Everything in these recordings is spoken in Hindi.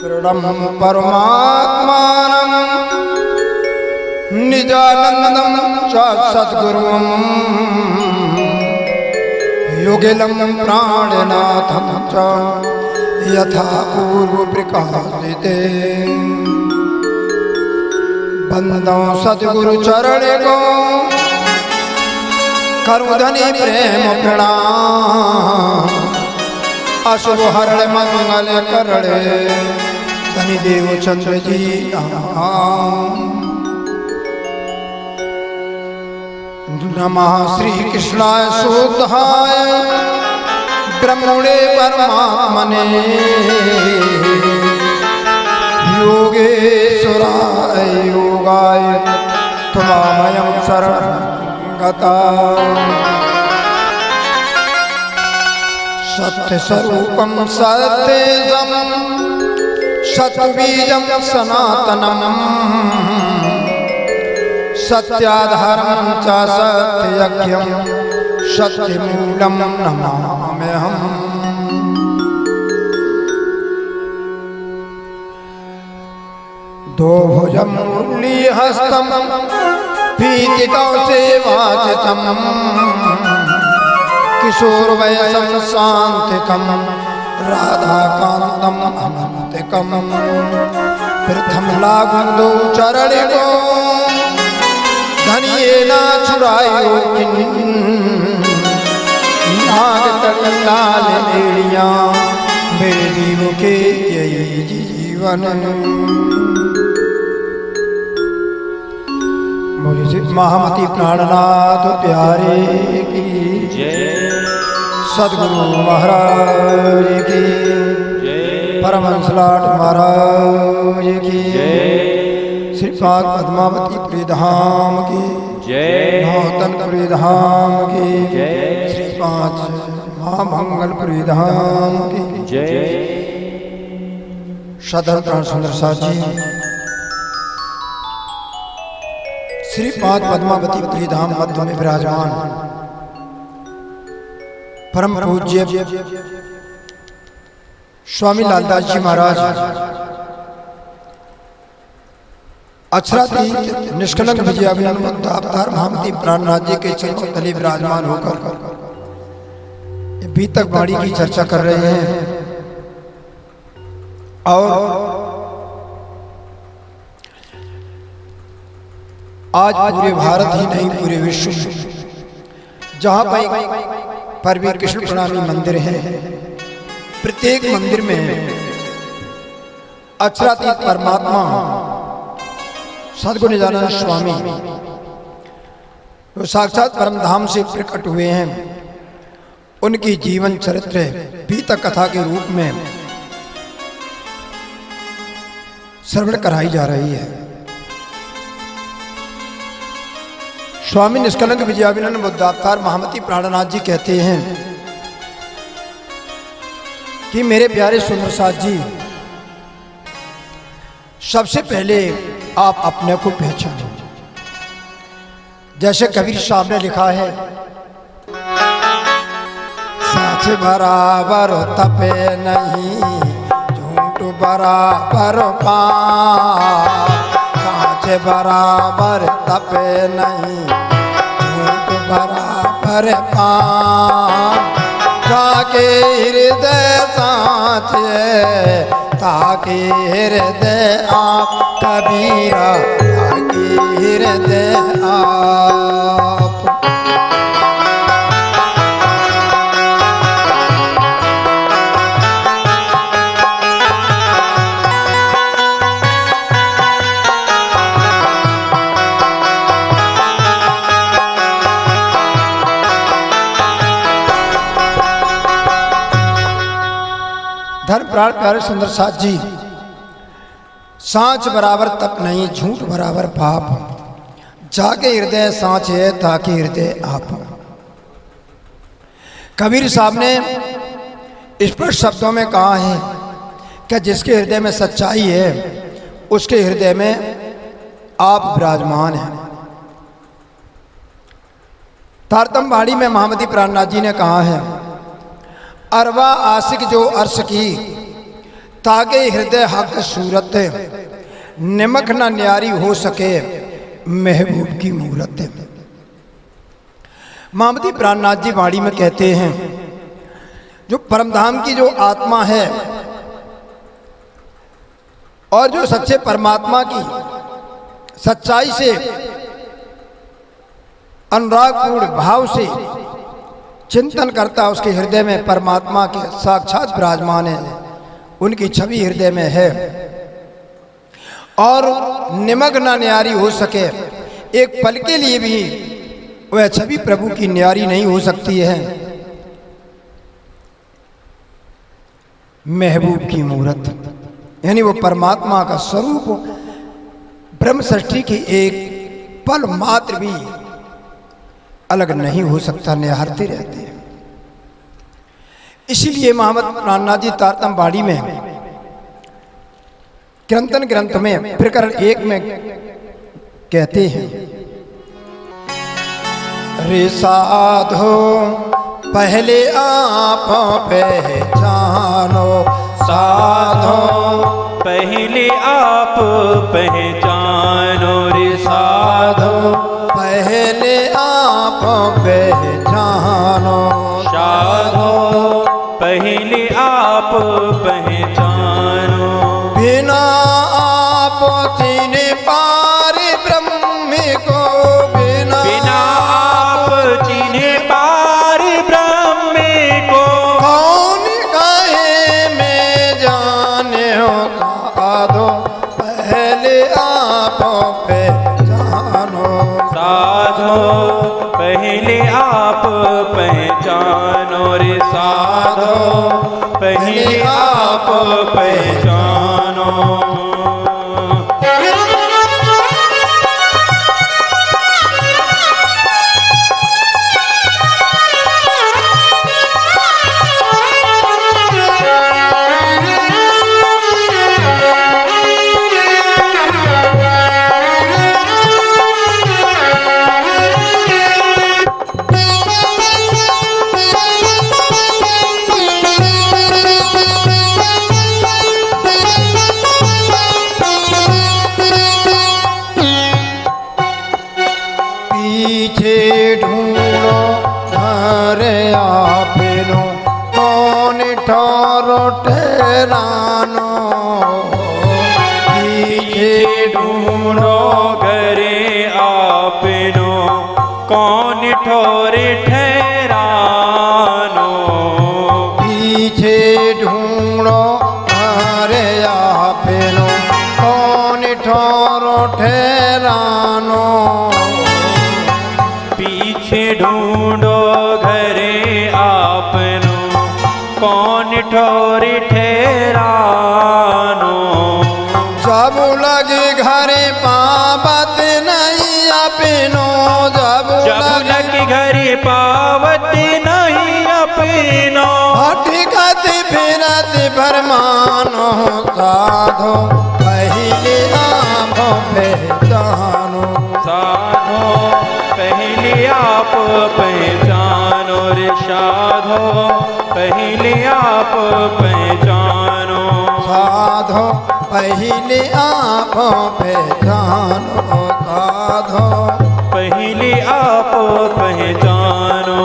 दृढ़ं परमात्मानं निजानन्दं च सद्गुरुं युगलं प्राणनाथं च यथा पूर्वप्रकाशिते बंदो सद्गुरु चरण को करुधनि प्रेम प्रणाम अशुभ हरण मंगल करणे धनि देव चंद्र जी नमः श्री कृष्णाय शुद्धाय ब्रह्मणे परमात्मने योगेश्वराय योगाय त्वामयं शरणं गता सत्य स्वरूपं सत्यजं सत्बीजं सनातनं सत्याधारं च सत्ययज्ञं सत्यमूलं नमाम्यहम्। दो भुजं मुरलीहस्तं पीतिकौसेवाचितं किशोरवयसं शान्तिकं राधाकान्तं अनन्तिकं प्रथम लागुंदो चरणिको धनिये ना छुड़ायो नाग तड़लाल एड़ियाँ मेरे दीव के यही जीवन। महामती प्राणनाथ प्यारे की जय, सद्गुरु महाराज की जय, परमहंस लाट महाराज की जय, श्रीपाद पद्मावती पुरी धाम की जय, नौतनपुरी धाम की जय, श्रीपाद महामंगलपुरी धाम की जय। सदर प्राण सुंदर साथ जी श्रीपाद पद्मावती पुरी धाम मध्य में विराजमान परम पूज्य स्वामी लालदास जी महाराज अक्षरातीत निष्कलंक विजयाभिनंदन अवतार महामती प्राणनाथ जी के चरणों तले विराजमान होकर बीतक वाणी की चर्चा कर रहे हैं और आज पूरे भारत ही नहीं पूरे विश्व में जहाँ पर भी कृष्ण प्रणामी मंदिर हैं, प्रत्येक मंदिर में अक्षरातीत परमात्मा सद्गुरु निजानंद स्वामी जो साक्षात परम धाम से प्रकट हुए हैं, उनकी जीवन चरित्र बीतक कथा के रूप में श्रवण कराई जा रही है। स्वामी निष्कलंक विजयाभिनंदन बुद्धावतार महामती प्राणनाथ जी कहते हैं कि मेरे प्यारे सुंदर साथ जी, सबसे पहले आप अपने को पहचानो। जैसे कबीर साहब ने लिखा है, सच बराबर तपे नहीं झूठ बराबर पाप, सच बराबर तपे नहीं झूठ बराबर पाप, ताके हृदय साचे ताके हृदय आप कबीरा ताके हृदय आप। धर्म प्राण प्यारे सुंदर साथ जी, सांच बराबर तप नहीं झूठ बराबर पाप, जाके हृदय सांच है ताकि हृदय आप। कबीर साहब ने स्पष्ट शब्दों में कहा है कि जिसके हृदय में सच्चाई है उसके हृदय में आप विराजमान हैं। तारतम बाड़ी में महामती प्राणनाथ जी ने कहा है, अरवा आशिक जो अर्श की ताकि हृदय हक सूरत निमक न न्यारी हो सके महबूब की मूरत। मोहम्मदी प्राणनाथ जी वाणी में कहते हैं जो परमधाम की जो आत्मा है और जो सच्चे परमात्मा की सच्चाई से अनुरागपूर्ण भाव से चिंतन करता है, उसके हृदय में परमात्मा के साक्षात विराजमान है, उनकी छवि हृदय में है और निमक ना न्यारी हो सके, एक पल के लिए भी वह छवि प्रभु की न्यारी नहीं हो सकती है। महबूब की मूरत यानी वो परमात्मा का स्वरूप ब्रह्म सृष्टि की एक पल मात्र भी अलग नहीं हो सकता, निहारते रहते हैं। इसीलिए मोहम्मद प्राणनाथ जी तारतम वाणी में कीर्तन ग्रंथ में प्रकरण 1 में कहते हैं, रे साधो पहले आप पहचानो, साधो पहले आप पहचानो, रे साधो पहले आप पहचानो, साधो पहले आप पहचानो। बिना आप चिन्ह पार ब्रह्म को, बिना आप चिन्ह पार ब्रह्म को, कौन कहे मैं जाने हो। साधो पहले आप पहचानो, साधो पहले आप पहचानो, रे साधो पहले आप पहचानो। पीछे ढूंढो घर आपनो, कौन ठहरो ठहरानो। पीछे ढूंढो घरे आपनो, कौन ठोरे ठहरानो। पीछे ढूंढो घर आपनो, कौन ठहरो ठहरानो। पीछे ढूंढो घरे आपनो, कौन ठोरे ठहरानो। जब लगे घरे पावत नहीं अपनो, जब लगे घरे पावत नहीं अपनो। भटकत फिरत भरमानो, साधो पहले आप पहचानो। साधो पहले आप पहचानो, रे साधो पहले आप पहचानो। साधो पहले आप पहचानो, साधो पहले आप पहचानो।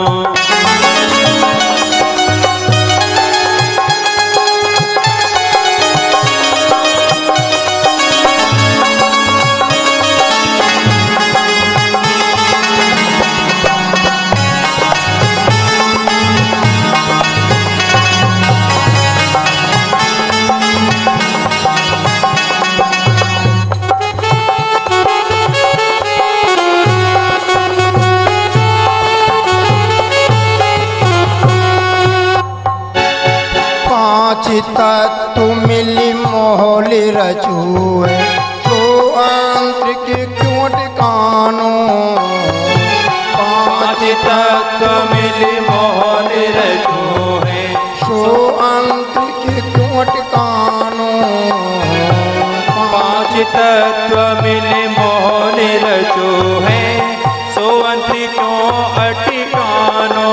तत्व मिली मोहली रचूए, तो आंतरिक क्यों टिकानो। पांच तत्व मिली मोहली रचूए, सो आंतरिक क्यों टिकानो। पांच तत्व मिली मोहली रचूए, सो अंतरिक क्यों अटिकानो।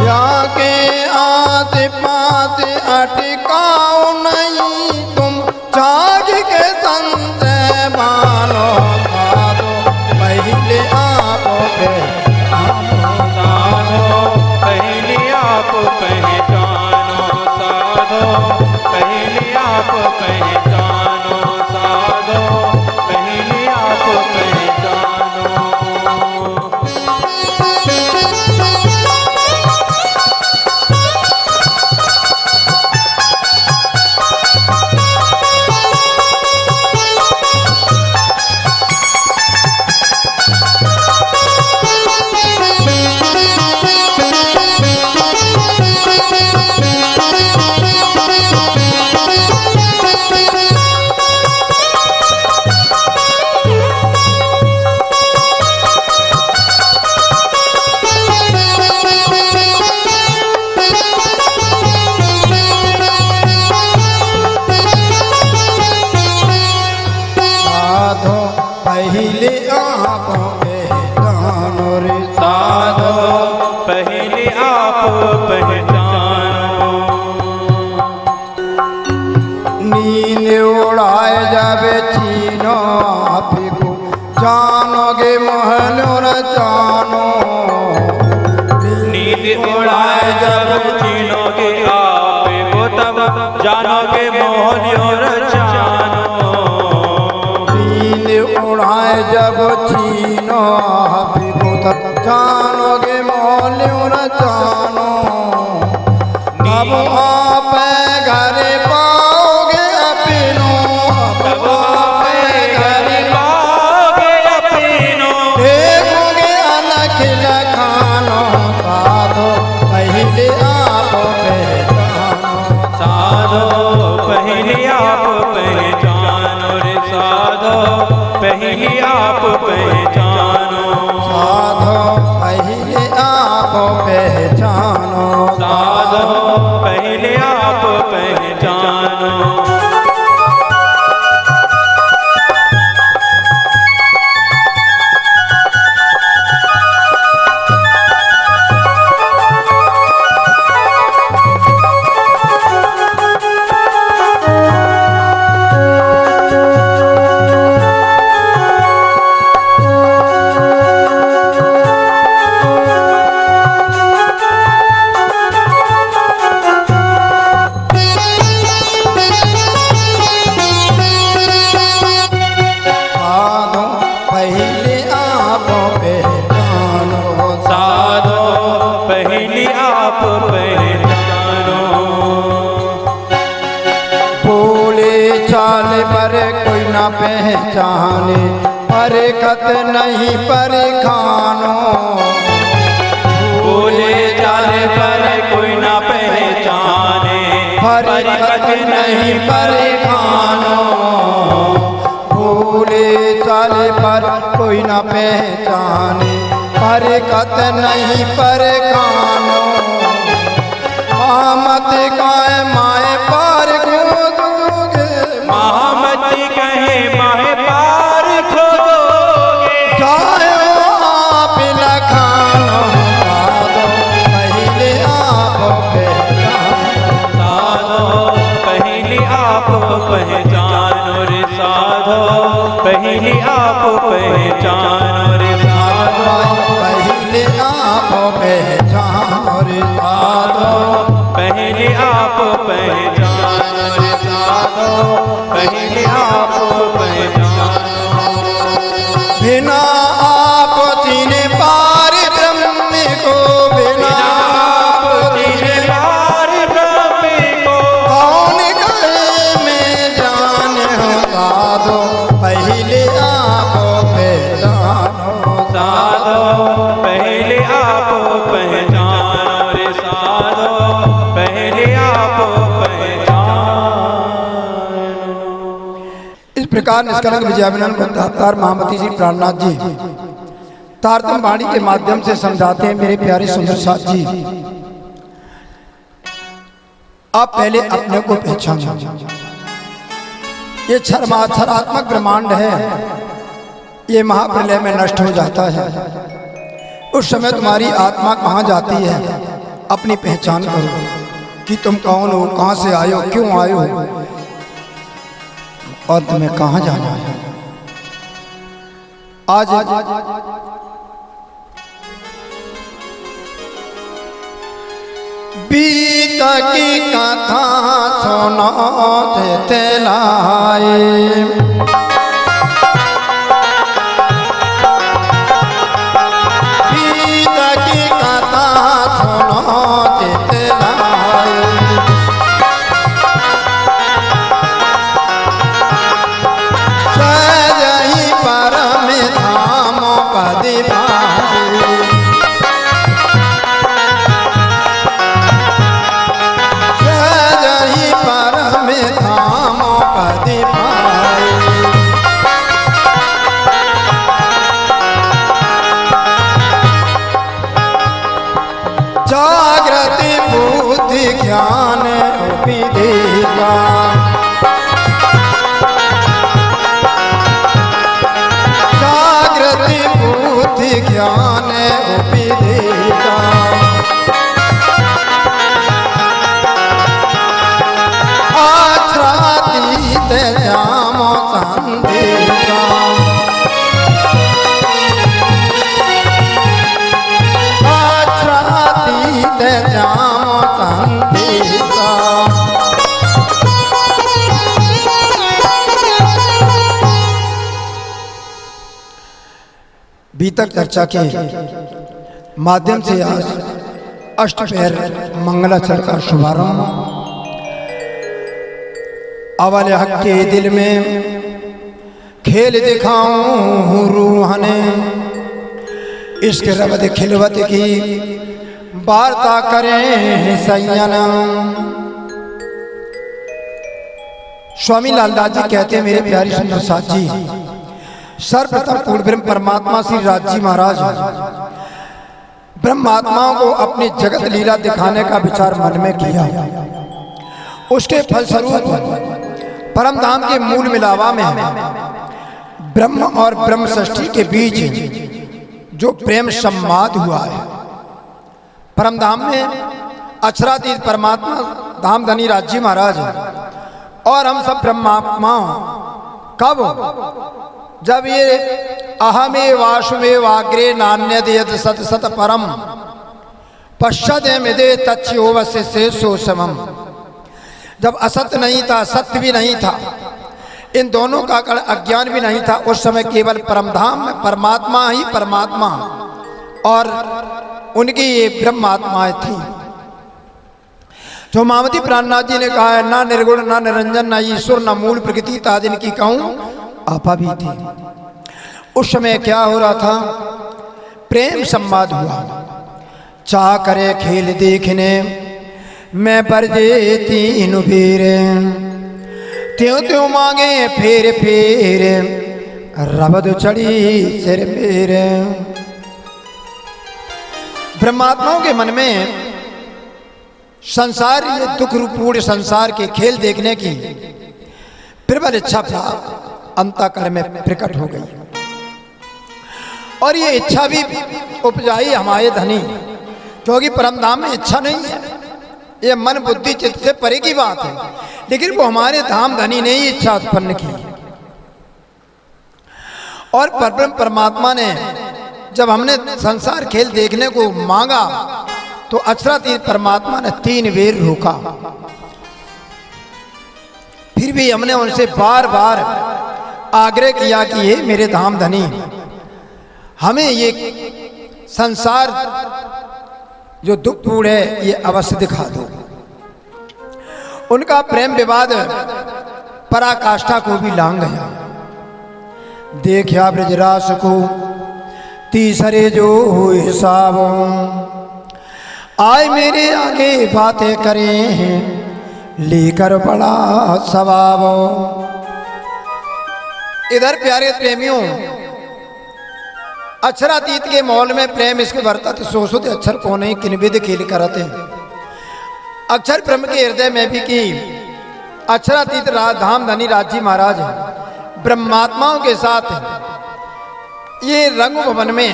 या के आस पास अटकाओ नींद उड़ाए जावे चीनो आप को जानोगे मोहनो न जानो। नींद उड़ाए जब चीनोगे आप को तब जानोगे मोहन और जानो। नींद उड़ाए जब चीनो आप को तब जानोगे मोहनो न जानो। तब आप घर पाओगे अपनो, तब आप घर पाओगे अपनो। देखोगे अलग लखानो साधो पहले आप पहचानो। साधो पहले आप पहचानो रे साधो पहले आप पहचानो। साधो पहले आप पहचानो। साधो पहले आप पहचानो। साधो पहले आप पहचानो। साधो पहले आप पहचानो। बोले चाल पर कोई ना पहचाने, परखत नहीं परखानो। बोले चाले पर कोई ना पहचाने परखत नहीं परखानो। बोले चाल पर कोई ना पहचाने, परखत नहीं परखानो। आमत काय माए पार खोदोगे, महामती कहे माहे पार खोदोगे। जायो आप लखानो साधो पहले आप पहचानो। साधो पहले आप पहचानो रे साधो पहले आप पहचानो रे साधो पहले आप पहचानो रे साधो। पहले आप पहचानो रे साधो पहले आप पहचानो। बिना आप चिने पार ब्रह्म को, बिना आप चिने पार ब्रह्म को। कौन कहे मैं जाने हो साधो पहले आप पहचानो। साधो पहले आप पहचानो रे साधो पहले आप पहचानो। इस प्रकार निष्कलंक विजयाभिनंदन बंधातार महामती जी प्राणनाथ जी तारतम वाणी के माध्यम से समझाते हैं। मेरे प्यारे सुंदर साथ जी, आप पहले अपने को पहचानो। ये क्षरात्मक ब्रह्मांड है, ये महाप्रलय में नष्ट हो जाता है। उस समय तुम्हारी आत्मा कहाँ जाती है, अपनी पहचान करो कि तुम कौन हो, कहाँ से आए हो, क्यों आए हो और तुम्हें कहाँ जाना है। आज बीत की कथा सुनो देते लाए, बीत की कथा सुनो देते लाए। सजही परम धाम पद पाए, सजही परम धाम पद पाए। संदेशा। अक्षरातीत श्याम संदेशा। बीतक चर्चा के माध्यम से आज अष्टपहर मंगलाचरण का शुभारंभ। अवल हक के दिल में खेल दिखाऊं रूह ने, इश्क रबद खिलवत की वार्ता करें सैयन। स्वामी लालदास जी कहते हैं, मेरे प्यारी सुंदर साथ जी, सर्वप्रथम पूर्ण ब्रह्म परमात्मा श्री राज जी महाराज ब्रह्मात्माओं को अपनी जगत लीला दिखाने का विचार मन में किया। उसके फलस्वरूप परम धाम के मूल मिलावा में ब्रह्म और ब्रह्म षष्ठी के बीच जो प्रेम संवाद हुआ है, परम धाम में अक्षरातीत परमात्मा धाम धनी राज जी महाराज और हम सब ब्रह्मात्मा कब, जब ये अहमे वाशुमे वाग्रे नान्यद यद सत सत परम पश्चाद मिदे तच्योवस्य से सोसमम। जब असत नहीं था, सत्य भी नहीं था, इन दोनों का अज्ञान भी नहीं था, उस समय केवल परमधाम में परमात्मा ही परमात्मा और उनकी ये ब्रह्मात्माएं थी। जो मामती प्राणनाथ जी ने कहा है, ना निर्गुण ना निरंजन ना ईश्वर ना मूल प्रकृति ताद इनकी कहूं आपा भी थी। उस समय क्या हो रहा था, प्रेम संवाद हुआ। चाह करे खेल देखने मैं बरजे तीन फेर, त्यों त्यों मांगे फेर फेर रबद चढ़ी सिर मेरे। ब्रह्मात्माओं के मन में संसार, ये दुख रूपूर्ण संसार के खेल देखने की प्रबल इच्छा अंतःकरण में प्रकट हो गई। और ये इच्छा भी उपजाई हमारे धनी, क्योंकि परमधाम में इच्छा नहीं है, ये मन बुद्धि चित्त से परे की बात है, लेकिन वो हमारे धाम धनी ने ही इच्छा उत्पन्न की। और परब्रह्म परमात्मा ने जब हमने संसार खेल देखने को मांगा तो अक्षरातीत परमात्मा ने 3 बेर रोका। फिर भी हमने उनसे बार बार आग्रह किया कि ये मेरे धाम धनी, हमें ये संसार जो दुखपूर्ण है ये अवश्य दिखा दो। उनका प्रेम विवाद पराकाष्ठा को भी लांग गया। देखा ब्रजरास को तीसरे जो हिसाब, आए मेरे आगे बातें करें लेकर बड़ा सवाब। इधर प्यारे प्रेमियों, अक्षरातीत के मौल में प्रेम इसके वर्तत सोसुत अक्षर को नहीं किनविद खेल करते। अक्षर ब्रह्म के हृदय में भी की अक्षरातीत धाम धनी राज जी महाराज ब्रह्मात्माओं के साथ ये रंग भवन में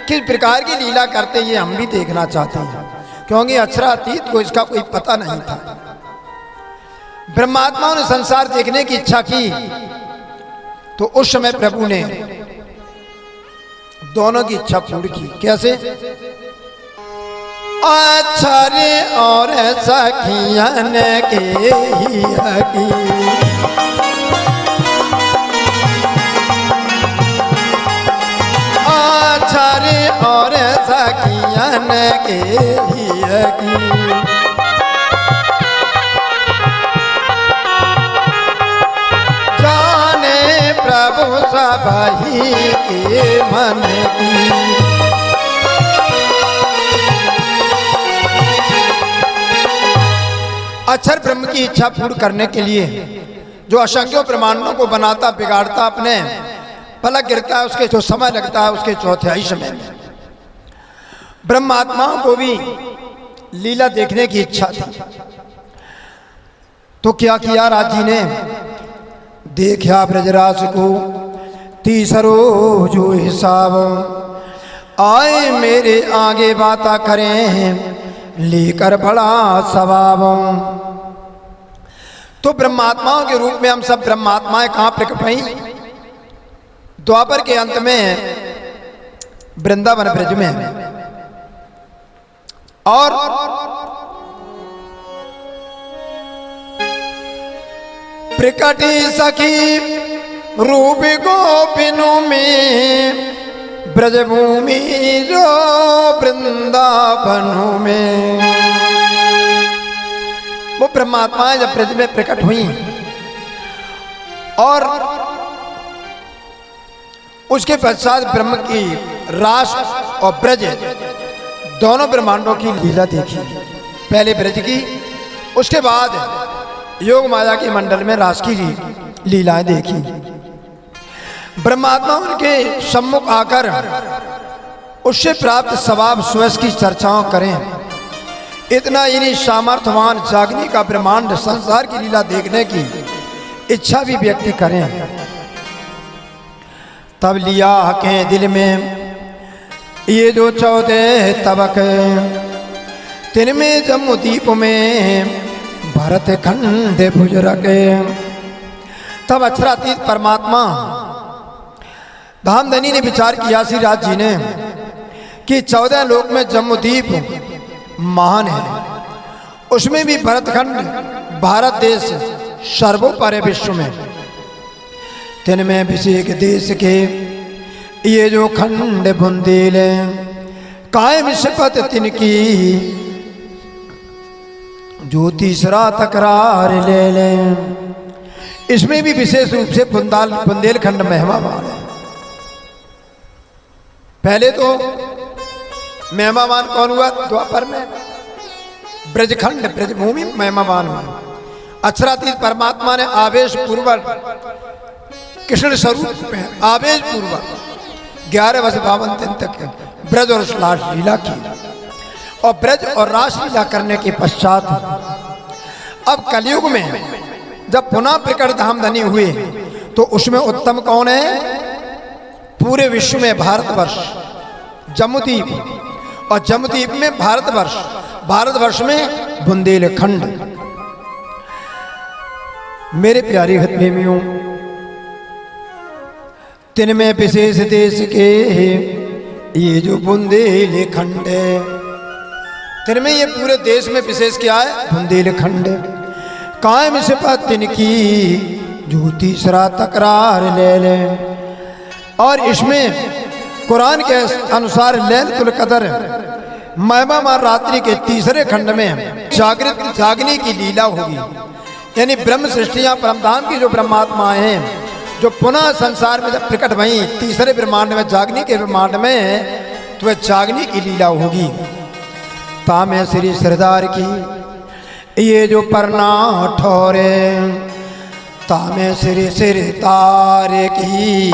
किस प्रकार की लीला करते ये हम भी देखना चाहते हैं, क्योंकि अक्षरातीत को इसका कोई पता नहीं था। ब्रह्मात्माओं ने संसार देखने की इच्छा की तो उस समय प्रभु ने दोनों की इच्छा पूरी की। कैसे? अक्षर और सखियन के ही अक्षर और सखियन के ही प्रभु सभी के मन की। अक्षर ब्रह्म की इच्छा पूर्ण करने के लिए जो असंख्यों प्रमाणों को बनाता बिगाड़ता, अपने पलक गिरता है, उसके जो समय लगता है उसके चौथाई समय में ब्रह्मात्माओं को भी लीला देखने की इच्छा थी। तो क्या किया राज जी ने? देखा ब्रजराज को तीसरो जो हिसाब, आए मेरे आगे बाता करें लेकर बड़ा सवाब। तो ब्रह्मात्माओं के रूप में हम सब ब्रह्मात्माएं कहां प्रकट हुई? द्वापर के अंत में वृंदावन ब्रज में, और प्रकटी सखी रूप गोपिनों में ब्रजभूमि जो वृंदावनों में। वो ब्रह्मात्माएं जब ब्रज में प्रकट हुई और उसके पश्चात ब्रह्म की रास और ब्रज दोनों ब्रह्मांडों की लीला देखी। पहले ब्रज की, उसके बाद योग माया के मंडल में रास की लीलाएं देखी। ब्रह्मात्मा उनके सम्मुख आकर उससे प्राप्त स्वभाव स्वयं की चर्चाओं करें। इतना इन्हीं सामर्थ्यवान जागने का ब्रह्मांड संसार की लीला देखने की इच्छा भी व्यक्त करें। तब लिया के दिल में ये जो 14 तबक, तिनमें जम्मूदीप में भरत खंड भुजरक। तब अक्षरातीत परमात्मा धामधनी ने विचार किया श्री राज जी ने कि 14 लोक में जम्मूदीप महान है, उसमें भी भरतखंड भारत देश सर्वोपरि विश्व में। तिनमें विषेक देश के ये जो खंड बुंदेल, कायम शपथ तिनकी जो तीसरा तकरार ले ले। इसमें भी विशेष रूप से बुंदेलखंड महिमावान है। पहले तो महिमावान कौन हुआ? द्वापर में ब्रजखंड ब्रजभूमि महिमावान हुआ। अक्षरातीत परमात्मा ने आवेश पूर्वक कृष्ण स्वरूप में आवेश पूर्वक 11 वर्ष 52 दिन तक ब्रज और रास लीला की, और ब्रज और रास लीला करने के पश्चात अब कलयुग में जब पुनः प्रकट धामधनी हुए तो उसमें उत्तम कौन है? पूरे विश्व में भारतवर्ष, जम्मूदीप, और जम्मूदीप में भारतवर्ष, भारतवर्ष में बुंदेलखंड। मेरे प्यारे प्रेमियों, तिनमें विशेष देश के ये जो बुंदेलखंड है, तिनमें ये पूरे देश में विशेष क्या है? बुंदेलखंड। कायम सिफत तिनकी जो तीसरा तकरार ले ले। और इसमें कुरान के अनुसार लैलतुल कदर महिमावान रात्रि के तीसरे खंड में जागने की लीला होगी। यानी ब्रह्म सृष्टियां परमधाम की जो ब्रह्मात्माएं हैं, जो पुनः संसार में जब प्रकट भई तीसरे ब्रह्मांड में, जागने के ब्रह्मांड में, तो वह जागने की लीला होगी। तामे श्री सरदार की ये जो परना ठोरे, तामे श्री सिरदार की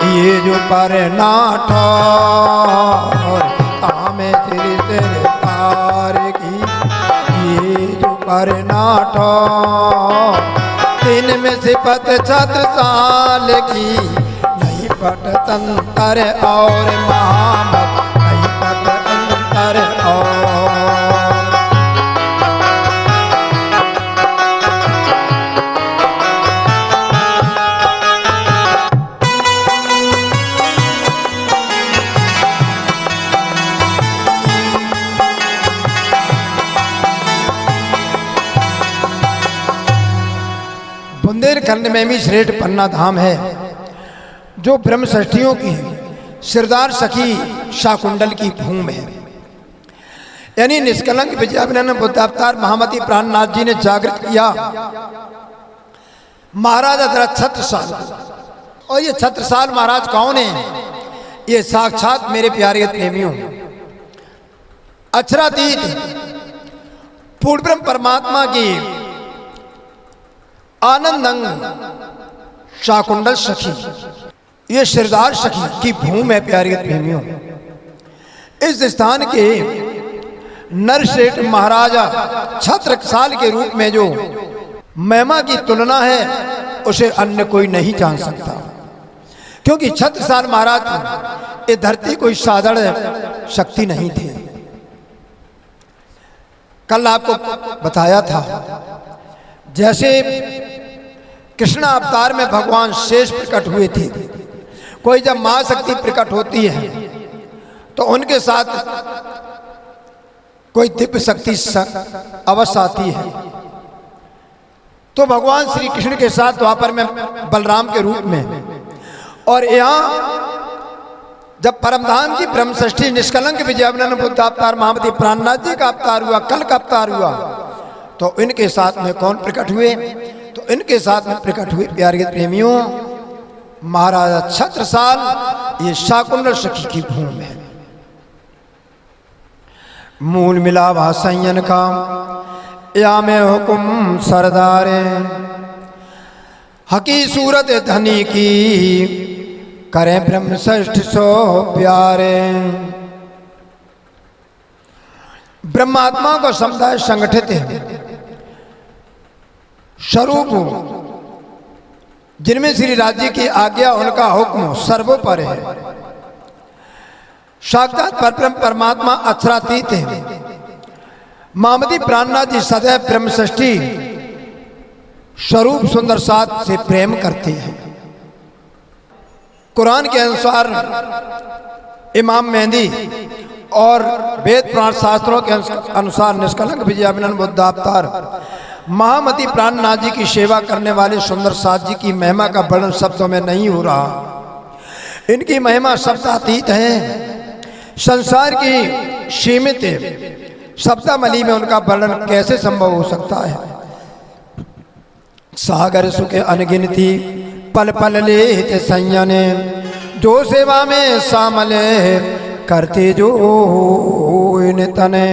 ये जो परना ठोर, तामे श्री सिरदार की ये जो परना ठोर। दिन में सिपत 6 साल की नहीं पट तंतर और महामत, नहीं पट तंतर और। बुंदेलखंड में भी श्रेष्ठ पन्ना धाम है, जो ब्रह्म षष्ठियों की सिरदार सखी शाकुंडल की भूमि है। यानी निष्कलंक विजयाभिनंदन बुद्धावतार महामती प्राणनाथ जी ने जागृत किया महाराज दशरथ छत्रसाल को। और ये छत्रसाल महाराज कौन है? ये साक्षात मेरे प्यारे प्रेमियों अक्षरातीत पूर्ण ब्रह्म परमात्मा की आनंदंग शाकुंडल सखी, ये सिरदार सखी की भूमि है। प्यारे प्रेमियों, इस स्थान के नरश्रेष्ठ महाराजा छत्रसाल के रूप में जो महिमा की तुलना है, उसे अन्य कोई नहीं जान सकता। क्योंकि छत्रसाल महाराज ये धरती कोई साधारण शक्ति नहीं थी। कल आपको बताया था जैसे कृष्ण अवतार में भगवान शेष प्रकट हुए थे, कोई जब मां शक्ति प्रकट होती है तो उनके साथ कोई दिव्य शक्ति अवश्य आती है। तो भगवान श्री कृष्ण के साथ द्वापर में बलराम के रूप में, और यहाँ जब परमधाम की ब्रह्म षष्ठी निष्कलंक विजयानंद बुद्ध अवतार महामती प्राणनाथ जी का अवतार हुआ, कल का अवतार हुआ, तो इनके साथ में कौन प्रकट हुए? तो इनके साथ में प्रकट हुए प्यारे प्रेमियों महाराजा छत्रसाल। ये शाकुंतल सखी की भूमि है। मूल मिला भा संयन का या में हुकुम सरदारे, हकी सूरत धनी की करें ब्रह्म षष्ठ सो प्यारे। ब्रह्मात्मा को समुदाय संगठित है, स्वरूप जिनमें श्री राज्य की आज्ञा उनका हुक्म सर्वोपर है। साक्षात परब्रह्म परमात्मा अक्षरातीत है। महामती प्राणनाथ जी सदैव ब्रह्म षष्ठी स्वरूप सुंदर साथ से प्रेम करते हैं। कुरान के अनुसार इमाम मेहंदी और वेद पुराण शास्त्रों के अनुसार निष्कलंक विजयानंद बुद्ध अवतार महामती प्राणनाथ जी की सेवा करने वाले सुंदर साथ जी की महिमा का वर्णन शब्दों में नहीं हो रहा। इनकी महिमा शब्दातीत है, संसार की सीमित शब्दामली में उनका वर्णन कैसे संभव हो सकता है। सागर सुखे अनगिनती पल पल लेते संयने, जो सेवा में शामले करते जो इन तने।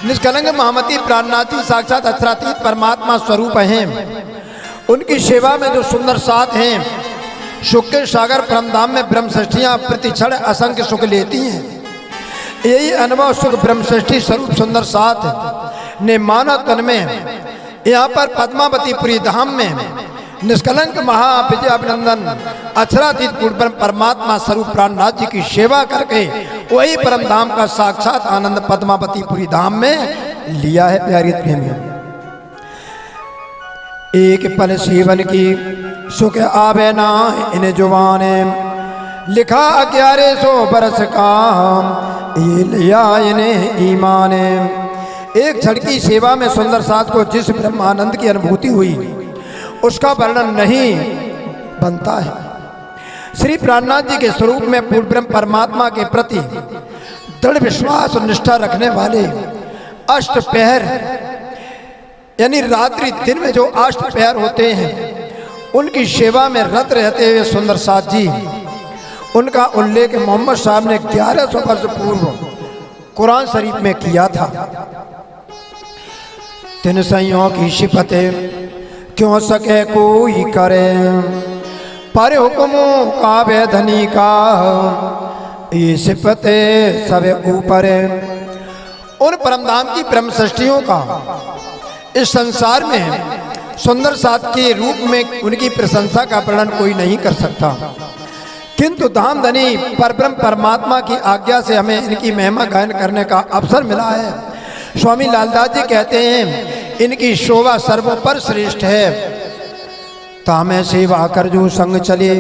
निष्कलंक महामती प्राणनाथ जी साक्षात अक्षरातीत परमात्मा स्वरूप हैं। उनकी सेवा में जो सुंदर साथ हैं, सुख के सागर परमधाम में ब्रह्म षष्ठियाँ प्रतिक्षण असंख्य सुख लेती हैं। यही अनुभव सुख ब्रह्म षष्ठी स्वरूप सुंदर साथ ने मानव तन में यहाँ पर पद्मावतीपुरी धाम में निष्कलंक महाविजयानंदन अक्षरातीत पूर्ण परमात्मा स्वरूप प्राणनाथ जी की सेवा करके वही परम धाम का साक्षात आनंद पद्मावतीपुरी धाम में लिया है। प्यारी प्रेमियों, एक पल सीवन की सुख आवे ना इन जुबाने, लिखा 1100 बरस का ये लिया इन्हें ईमाने। एक क्षण की सेवा में सुंदर साथ को जिस ब्रह्मानंद की अनुभूति हुई उसका वर्णन नहीं बनता है। श्री प्राणनाथ जी के स्वरूप में पूर्ण ब्रह्म परमात्मा के प्रति दृढ़ विश्वास और निष्ठा रखने वाले अष्ट पहर यानी रात्रि दिन में जो अष्ट पहर होते हैं उनकी सेवा में रत रहते हुए सुंदर साथ जी, उनका उल्लेख मोहम्मद साहब ने 1100 वर्ष पूर्व कुरान शरीफ में किया था। तिन सैयों की शिफते क्यों सके कोई करे, पर हुक्मों का वेधनी का ये सिफते सबे ऊपर। उन परमधाम की ब्रह्म षष्ठियों का इस संसार में सुंदर साथ के रूप में उनकी प्रशंसा का वर्णन कोई नहीं कर सकता, किंतु धाम धनी परब्रह्म परमात्मा की आज्ञा से हमें इनकी महिमा गायन करने का अवसर मिला है। स्वामी लालदास जी कहते हैं इनकी शोभा सर्वोपर श्रेष्ठ है। तामे सेवा कर जो संग चले,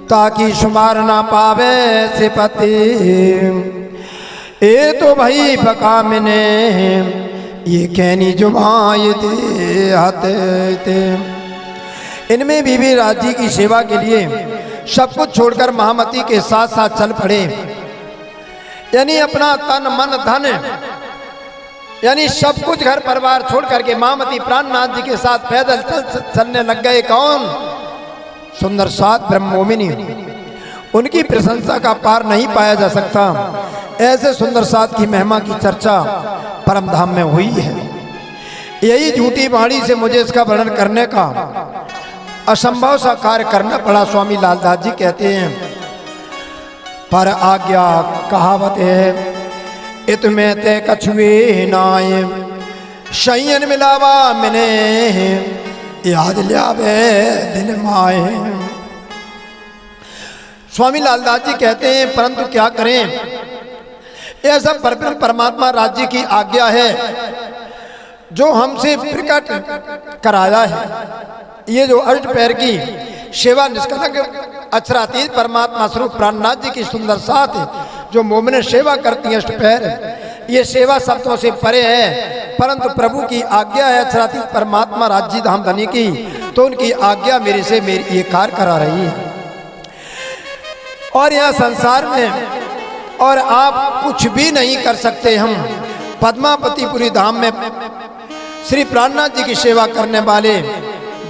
ताकि शुमार ना पावे सिपति। ए तो भाई बका मैंने ये कहनी जुबाए दे आते। इनमें बीबी राज्य की सेवा के लिए सब कुछ छोड़कर महामती के साथ साथ चल पड़े, यानी अपना तन मन धन यानी सब कुछ घर परिवार छोड़ करके महामती प्राणनाथ जी के साथ पैदल चलने लग गए। कौन? सुंदर साथ ब्रह्मोमिनी। उनकी प्रशंसा का पार नहीं पाया जा सकता। ऐसे सुंदर साथ की महिमा की चर्चा परमधाम में हुई है। यही झूठी वाणी से मुझे इसका वर्णन करने का असंभव सा कार्य करना पड़ा। स्वामी लालदास जी कहते हैं पर आज्ञा कहावत है, इत में ते कछुए नाए, शयन मिलावा मैंने याद लियावे दिल माए। स्वामी लालदास जी कहते हैं परंतु क्या करें, यह सब परब्रह्म परमात्मा राज्य की आज्ञा है। जो हमसे प्रकट कराया है। ये जो अष्ट पैर की सेवा निष्कलंक अक्षरातीत परमात्मा स्वरूप प्राणनाथ जी की सुंदर साथ जो मोमिन सेवा करती हैं अष्ट पैर, ये सेवा शब्दों से परे है, परंतु प्रभु की आज्ञा है अक्षरातीत परमात्मा राज्य धाम धनी की, तो उनकी आज्ञा मेरे से मेरी ये कार्य करा रही है। और यहाँ संसार में और आप कुछ भी नहीं कर सकते। हम पद्मावतीपुरी धाम में श्री प्राणनाथ जी की सेवा करने वाले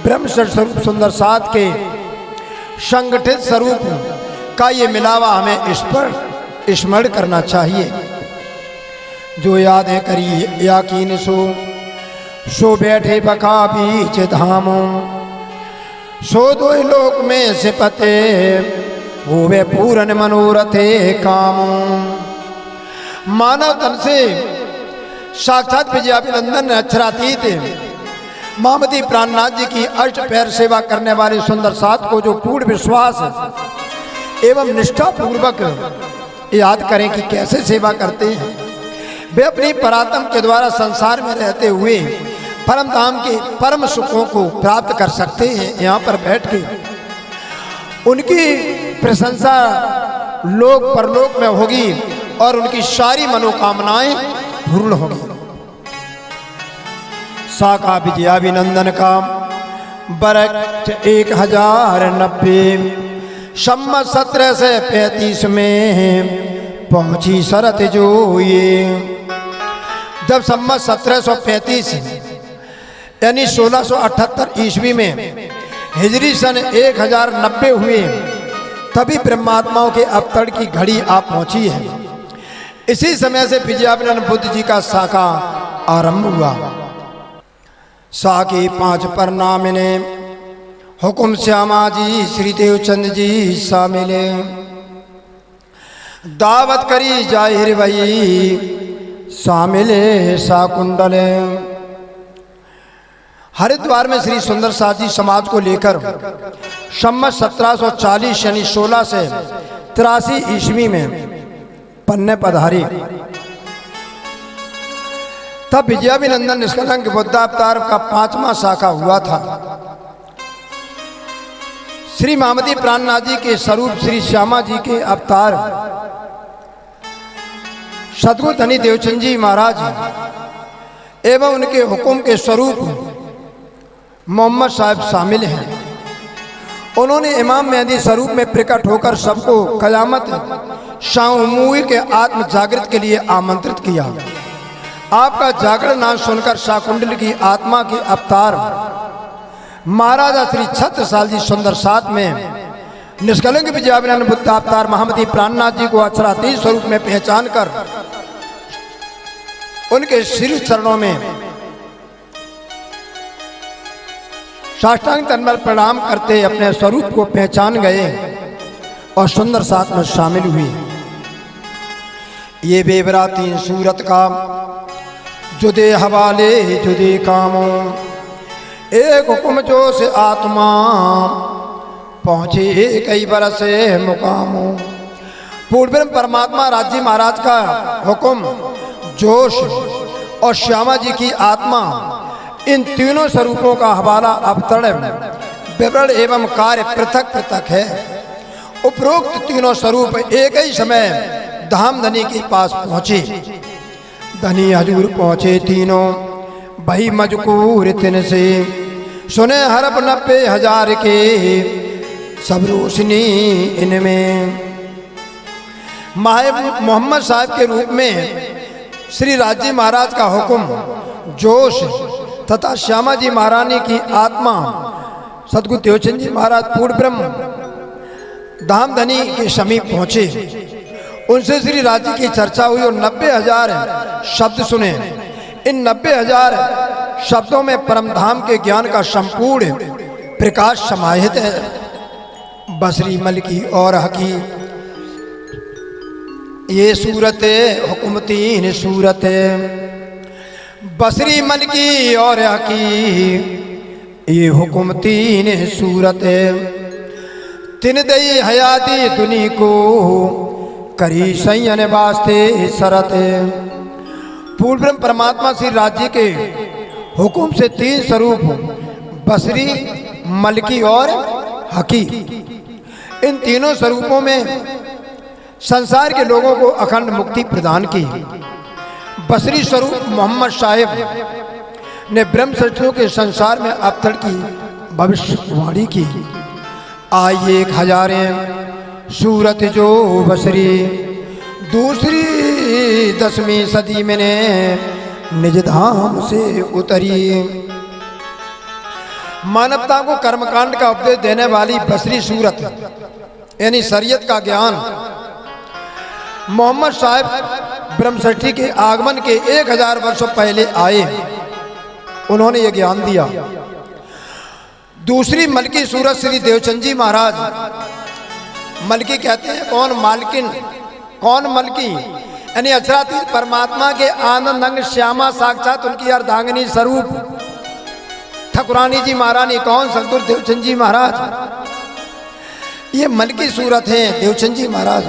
ब्रह्म स्वरूप सुंदर साथ के संगठित स्वरूप का ये मिलावा हमें स्मरण करना चाहिए। जो यादें करी याकीन सो बैठे बका बीच धामों, सो दो लोक में से पते होवे पूरन मनोरथे कामों। मानव तन से साक्षात विजयाभिनंदन अक्षरातीत महामती प्राणनाथ जी की अष्ट पैर सेवा करने वाले सुंदर साथ को जो पूर्ण विश्वास एवं निष्ठा पूर्वक याद करें कि कैसे सेवा करते हैं, वे अपनी परात्म के द्वारा संसार में रहते हुए परम धाम के परम सुखों को प्राप्त कर सकते हैं। यहाँ पर बैठ के उनकी प्रशंसा लोक परलोक में होगी और उनकी सारी मनोकामनाएं पूर्ण होगी। साका विजयाभिनंदन का बरस 1090 सम्मत 1735 में पहुंची शरत जो ये। जब सम्मत 1735 यानी 1678 ईस्वी में हिजरी सन 1090 हुए, तभी ब्रह्मात्माओं के अवतरण की घड़ी आ पहुंची है। इसी समय से विजयाभिनंदन बुद्ध जी का साका आरंभ हुआ। साके 5 प्रणाम ने हुकुम श्यामा जी श्री देवचंद जी शामिले, दावत करी जाहिर भई शामिले साकुंडले। हरिद्वार में श्री सुंदर साथ जी समाज को लेकर सम्मत 1740 यानी 16 से 83 ईस्वी में पन्ने पधारी। तब विजयाभिनंदन निष्कलंक बुद्धावतार का 5वां शाखा हुआ था। श्री महामती प्राणनाथ जी के स्वरूप श्री श्यामा जी के अवतार सद्गुरु धनी देवचंद जी महाराज एवं उनके हुक्म के स्वरूप मोहम्मद साहब शामिल हैं। उन्होंने इमाम मेहदी स्वरूप में प्रकट होकर सबको कयामत सामूहिक आत्म जागृत के लिए आमंत्रित किया। आपका जागरण नाम सुनकर शाकुंडल की आत्मा के अवतार महाराजा श्री छत्रसाल जी सुंदर साथ में निष्कलंक विजयाभिनंदन बुद्ध अवतार महामती प्राणनाथ जी को अक्षरातीत स्वरूप में पहचान कर उनके श्री चरणों में साष्टांग तन्मय प्रणाम करते अपने स्वरूप को पहचान गए और सुंदर साथ में शामिल हुए। ये बेबरा 3 सूरत का जुदे हवाले जुदे कामों, एक हुक्म जो से आत्मा पहुँचे कई बरस मुकामों। पूर्ण परमात्मा राज्य महाराज का हुक्म, जोश और श्यामा जी की आत्मा, इन तीनों स्वरूपों का हवाला अवतरण विवरण एवं कार्य पृथक पृथक है। उपरोक्त तीनों स्वरूप एक ही समय धाम धनी के पास पहुँचे। धनी हजूर पहुँचे तीनों भाई मजकूर तिन से, सुने हरफ 90,000 के सब रोशनी इनमें। मोहम्मद साहब के रूप में श्री राज्य महाराज का हुक्म, जोश तथा श्यामा जी महारानी की आत्मा सद्गुरु देवचंद जी महाराज पूर्ण ब्रह्म धाम धनी के समीप पहुँचे। उनसे श्री राज्य की चर्चा हुई और 90,000 शब्द सुने। इन 90,000 शब्दों में परम धाम के ज्ञान का संपूर्ण प्रकाश समाहित है। बसरी मल की और हकी ये सूरत हुक्म 3 सूरत, बसरी मन की और हकी ये हुक्म 3 सूरत। तिन दई हयाती दुनी को करी संयन वास्ते शरत। पूर्ण ब्रह्म परमात्मा श्री राज्य के हुक्म से 3 स्वरूप बसरी, मलकी और हकी, इन तीनों स्वरूपों में संसार के लोगों को अखंड मुक्ति प्रदान की। बसरी स्वरूप मोहम्मद साहिब ने ब्रह्मसृष्टियों के संसार में अवतरण की भविष्यवाणी की। आइए 1000 सूरत जो बसरी, दूसरी 10वीं सदी में ने निज धाम से उतरी। मानवता को कर्मकांड का उपदेश देने वाली बसरी सूरत यानी शरीयत का ज्ञान मोहम्मद साहिब ब्रह्मसृष्टि के आगमन के 1000 वर्षों पहले आए, उन्होंने ये ज्ञान दिया। दूसरी मलकी सूरत श्री देवचंद जी महाराज, मलकी कहते हैं कौन, मालकिन, कौन मलकी, यानी अक्षरातीत परमात्मा के आनंद अंग श्यामा साक्षात उनकी अर्धांगिनी स्वरूप ठकुरानी जी महारानी, कौन, सतगुरु देवचंद जी महाराज। ये मलकी सूरत है देवचंद जी महाराज,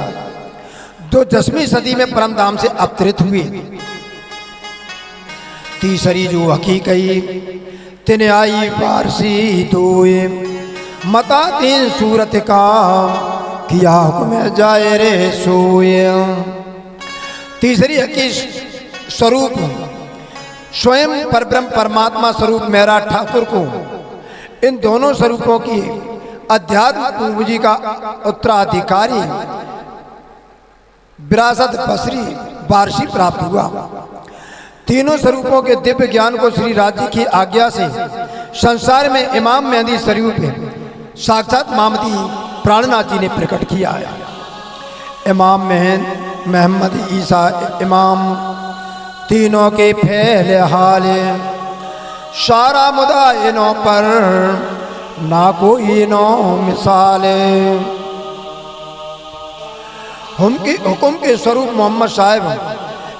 जो 10वीं सदी में परमधाम से अवतरित हुए। तीसरी जो हकीकई तिन आई पारसी तोए, मता 3 सूरत का किया हुक्म जाए रे सोए। तीसरी हकी स्वरूप स्वयं परब्रह्म परमात्मा स्वरूप मेरा ठाकुर को इन दोनों स्वरूपों की अध्यात्म पूंजी का उत्तराधिकारी विरासत बसरी वारसी प्राप्त हुआ। तीनों स्वरूपों के दिव्य ज्ञान को श्री राज जी की आज्ञा से संसार में इमाम मेहंदी स्वरूप साक्षात मामदी प्राणनाथ जी ने प्रकट किया है। इमाम मोहम्मद ईसा इमाम, तीनों के फैले हाले, सारा मुदा इनों पर ना कोई नो मिसाले। हुक्म के स्वरूप मोहम्मद साहिब,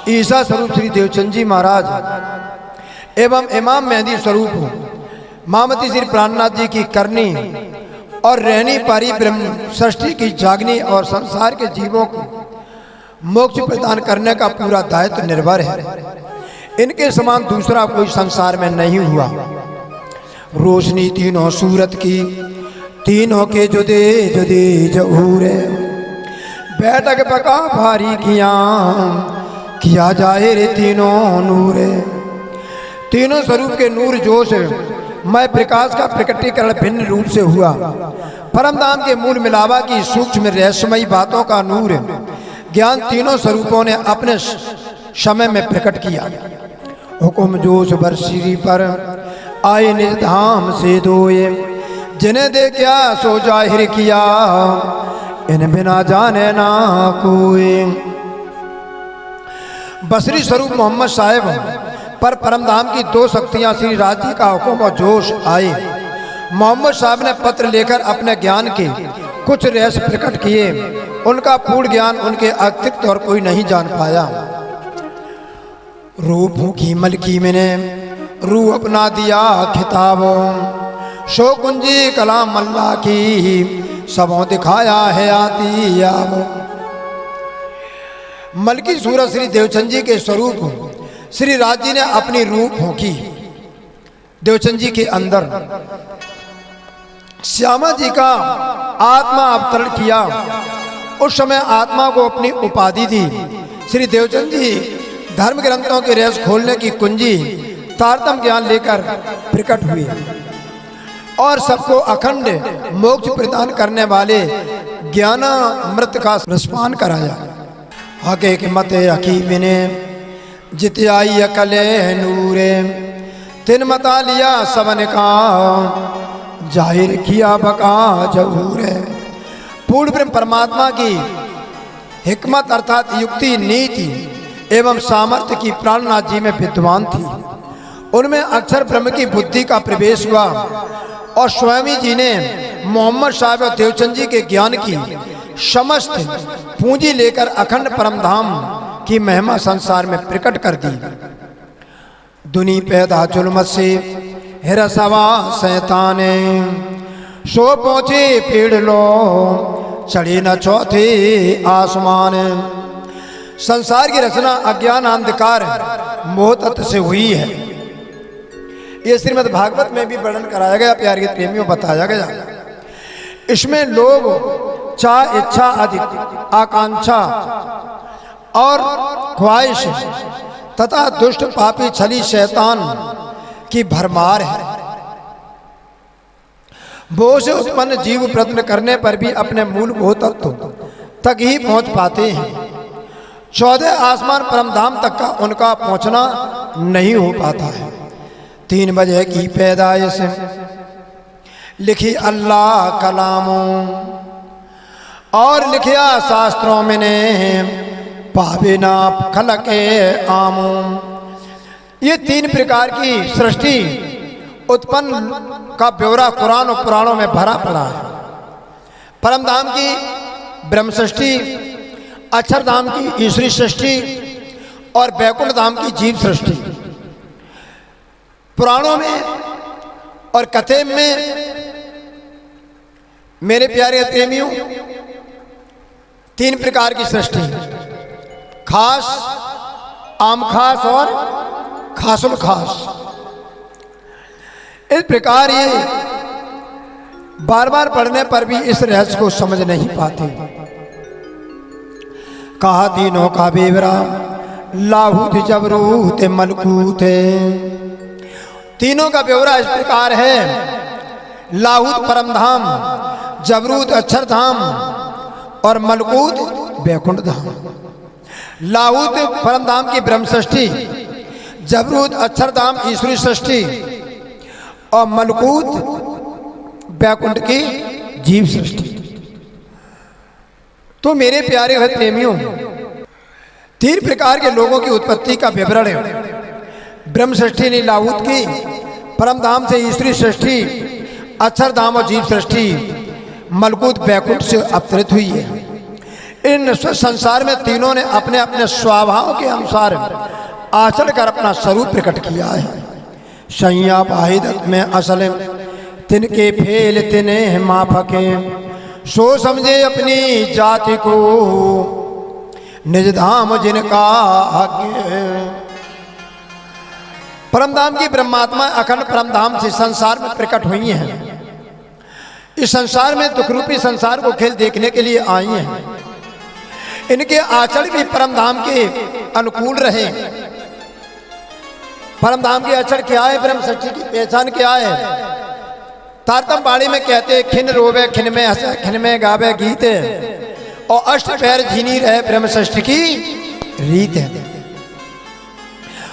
ईसा स्वरूप श्री देवचंद जी महाराज एवं इमाम मेहंदी स्वरूप मामती श्री प्राणनाथ जी की करनी और रहनी पारी ब्रह्म सृष्टि की जागनी और संसार के जीवों को मोक्ष प्रदान करने का पूरा दायित्व निर्भर है। इनके समान दूसरा कोई संसार में नहीं हुआ। रोशनी तीनों सूरत की, तीनों के जुदे जुदे जहूरे, बैठक पका भारी किया जाए रे तीनों नूरे। तीनों स्वरूप के नूर जोश मैं प्रकाश का प्रकटीकरण भिन्न रूप से हुआ। परमधाम के मूल मिलावा की सूक्ष्म रहस्यमयी बातों का नूर ज्ञान तीनों स्वरूपों ने अपने समय में प्रकट किया। हुक्म जोश बरसी पर आए निज धाम से दोए, जिन्हें दे क्या सो जाहिर किया, इन बिना जाने ना कोई। बसरी स्वरूप मोहम्मद साहिब पर परमधाम की 2 शक्तियां श्री राज जी का हुक्म और जोश आए। मोहम्मद साहब ने पत्र लेकर अपने ज्ञान के कुछ रहस्य प्रकट किए। उनका पूर्ण ज्ञान उनके अतिरिक्त और कोई नहीं जान पाया। रूपों की मलकी मैंने रू अपना दिया खिताबों, शो कुंजी कलाम अल्लाह की सबों दिखाया है आती आवो। मलकी सूरत श्री देवचंद जी के स्वरूप श्री राज जी ने अपनी रूप होकी देवचंद जी के अंदर श्यामा जी का आत्मा अवतरण किया। उस समय आत्मा को अपनी उपाधि दी। श्री देवचंद जी धर्म ग्रंथों के रहस्य खोलने की कुंजी तारतम ज्ञान लेकर प्रकट हुए और सबको अखंड मोक्ष प्रदान करने वाले ज्ञानामृत का रसपान कराया। हकीकत हकीम ने जित आई अकले नूरे, तिन मता लिया सबन का जाहिर किया बका जहूरे। पूर्ण ब्रह्म परमात्मा की हिकमत अर्थात युक्ति, नीति एवं सामर्थ्य की प्राणनाथ जी में विद्वान थी। उनमें अक्षर ब्रह्म की बुद्धि का प्रवेश हुआ और स्वामी जी ने मोहम्मद साहब और देवचंद जी के ज्ञान की समस्त पूंजी लेकर अखंड परमधाम की महिमा संसार में प्रकट कर दी। दुनी पैदा जुल्मत से हिरसवा शैताने, सो पहुंचे पेड़ लो चढ़े न चौथे आसमान। संसार की रचना अज्ञान अंधकार मोह तत्व से हुई है। ये श्रीमद् भागवत में भी वर्णन कराया गया, प्यारे प्रेमियों, बताया गया। इसमें लोग चाह, इच्छा, अधिक आकांक्षा और ख्वाहिश तथा दुष्ट पापी छली शैतान की भरमार है। वो से उत्पन्न जीव प्रयत्न करने पर भी अपने मूलभूत तत्व तक ही पहुंच पाते हैं। 14 आसमान परम धाम तक का उनका पहुंचना नहीं हो पाता है। 3 बजे की पैदाइश लिखी अल्लाह कलामों और लिखिया शास्त्रों में ने पावे ना खलके आमों। ये 3 प्रकार की सृष्टि उत्पन्न का ब्यौरा कुरान और पुराणों में भरा पड़ा है। परम धाम की ब्रह्म सृष्टि, अक्षरधाम की ईश्वरी सृष्टि और बैकुंठ धाम की जीव सृष्टि। पुराणों में और कथे में मेरे प्यारे प्रेमियों 3 प्रकार की सृष्टि, खास, आम खास और खासुल खास। इस प्रकार ये बार बार पढ़ने पर भी इस रहस्य को समझ नहीं पाते। कहा तीनों का बेवरा लाहूत जबरूत मलकूत। तीनों का ब्यौरा इस प्रकार है। लाहूत परम धाम, जबरूत अक्षरधाम और मलकूत बैकुंठ धाम। लाहूत परम धाम की ब्रह्म सृष्टि, जबरूत अक्षरधाम ईश्वरी सृष्टि और मलकूत बैकुंठ की जीव सृष्टि। तो मेरे प्यारे भाई प्रेमियों, 3 प्रकार के लोगों की उत्पत्ति का विवरण है। ब्रह्म सृष्टि ने लाहूत की, परम धाम से ईश्वरी सृष्टि, अक्षरधाम और जीव सृष्टि मलकूत बैकुंठ से अवतरित हुई है। इन संसार में तीनों ने अपने अपने स्वभाव के अनुसार आचरण कर अपना स्वरूप प्रकट किया है। सैया वाहिदत में असल तिनके फेल तिने माफके, सो समझे अपनी जाति को निज धाम जिनका आगे। परमधाम की ब्रह्मात्मा अखंड परमधाम से संसार में प्रकट हुई हैं। इस संसार में दुख रूपी संसार को खेल देखने के लिए आई हैं। इनके आचरण भी परमधाम के अनुकूल रहे। परमधाम के आचरण क्या है, ब्रह्म सृष्टि की पहचान क्या है? तारतम बाणी में कहते खिन रोवे खिन में हंसे खिन में गावे गीत और अष्ट पैर झीनी रहे ब्रह्म सृष्टि की रीत है।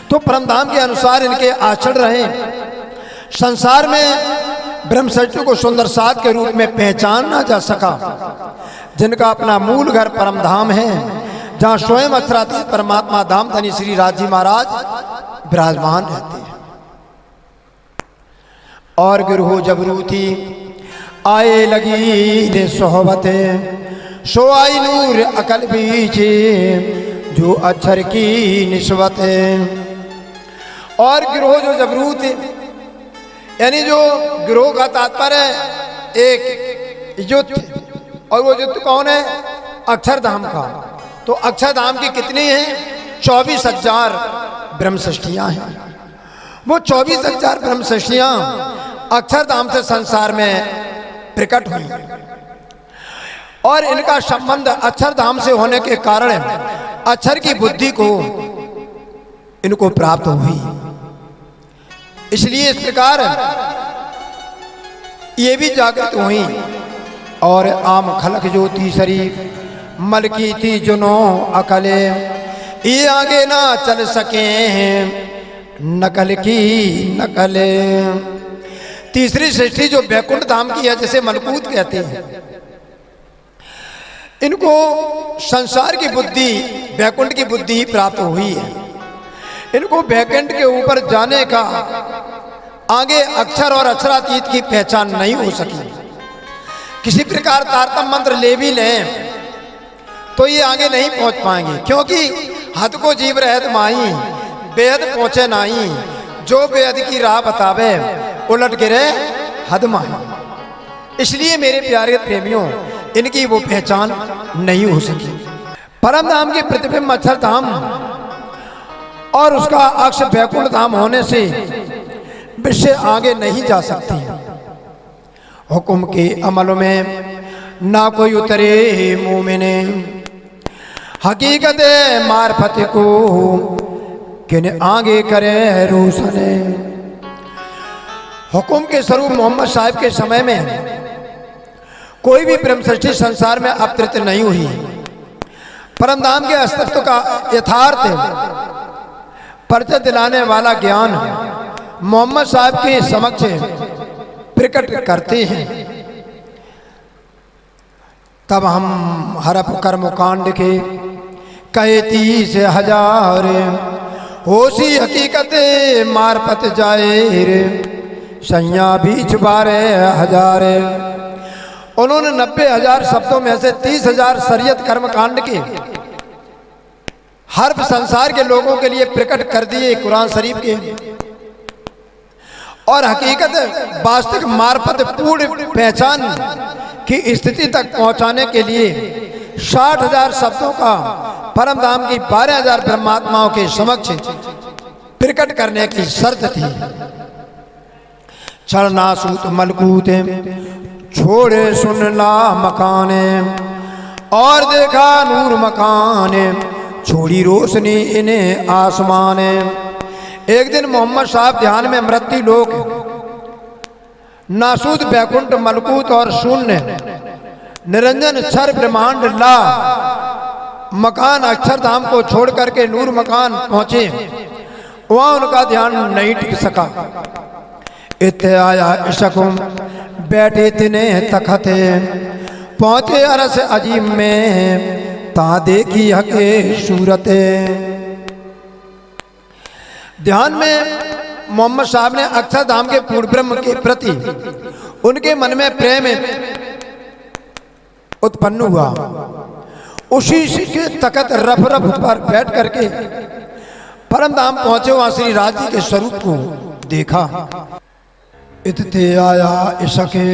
तो परमधाम के अनुसार इनके आचरण रहे। संसार में ब्रह्म सृष्टि को सुंदर साध के रूप में पहचाना जा सका, जिनका अपना मूल घर परमधाम है, जहाँ स्वयं अक्षरातीत परमात्मा धाम धनी श्री राजी महाराज विराजमान रहते हैं। और गिरहो जबरूती आए लगी ने सोहबते, सो आई नूर अकल बीचे जो अक्षर की निस्बत है। और गिरोह जो जबरूत यानी जो गिरोह का तात्पर्य एक युद्ध, और वो युद्ध कौन है? अक्षरधाम का। तो अक्षरधाम की कितनी हैं? 24,000 ब्रह्म सृष्टियां हैं। वो 24,000 ब्रह्म सृष्टियां अक्षरधाम से संसार में प्रकट हुई और इनका संबंध अक्षरधाम से होने के कारण अक्षर की बुद्धि को इनको प्राप्त हुई। इसलिए इस प्रकार ये भी जागृत हुई। और आम खलक जो तीसरी मलकी थी जुनो अकले, ये आगे ना चल सके नकल की नकले। तीसरी सृष्टि जो बैकुंठ धाम की है, जिसे मलकूत कहते हैं, इनको संसार की बुद्धि, बैकुंठ की बुद्धि प्राप्त हुई है। इनको बैकुंठ के ऊपर जाने का आगे अक्षर और अक्षरातीत की पहचान नहीं हो सकी। किसी प्रकार तारतम मंत्र ले भी लें तो ये आगे नहीं पहुंच पाएंगे, क्योंकि हद को जीव रहत माही बेहद पहुंचे नहीं, जो बेहद की राह बतावे उलट गिरे हद माही। इसलिए मेरे प्यारे प्रेमियों, इनकी वो पहचान नहीं हो सकी। परम धाम के प्रतिबिंब अक्षरधाम और उसका अक्ष बैकुंठ धाम होने से विषय आगे नहीं जा सकती। हुक्म के अमल में ना कोई उतरे मोमिने, हकीकत मार्फत को किन आगे करे रोशने। हुक्म के स्वरूप मोहम्मद साहब के समय में कोई भी ब्रह्म सृष्टि संसार में अवतरित नहीं हुई। परमधाम के अस्तित्व का यथार्थ परिचय दिलाने वाला ज्ञान मोहम्मद साहब के समक्ष प्रकट करते हैं। तब हम हरफ कर्मकांड के कहे 30,000 होशी हकीकत मार्फत जाहिर सैया बीच 12,000। उन्होंने 90,000 शब्दों में से 30,000 शरीयत कर्मकांड के हर्फ संसार के लोगों के लिए प्रकट कर दिए कुरान शरीफ के, और हकीकत वास्तविक मार्फत पूर्ण पहचान की स्थिति तक पहुंचाने के लिए 60,000 शब्दों का परमधाम की 12,000 ब्रह्मात्माओं के समक्ष प्रकट करने की शर्त थी। चरनासूत मलकूत छोड़े सुनला मकाने, और देखा नूर मकाने छोड़ी रोशनी इन्हें आसमाने। एक दिन मोहम्मद साहब ध्यान में मृत्यु लोक नासूद बैकुंठ मलकूत और शून्य निरंजन क्षर ब्रह्मांड ला मकान अक्षरधाम को छोड़ करके नूर मकान पहुंचे। वहां उनका ध्यान नहीं टिक सका। इत आया इशकुम बैठे तिने तखते, पहुंचे अरस अजीम में ता देखी हके सूरते। ध्यान में मोहम्मद साहब ने अक्षरधाम के पूर्ण ब्रह्म के प्रति उनके मन में प्रेम उत्पन्न हुआ। उसी के तखत रफ रफ पर बैठ करके परमधाम पहुंचे। वहां श्री राज जी के स्वरूप को देखा। इतते आया इसके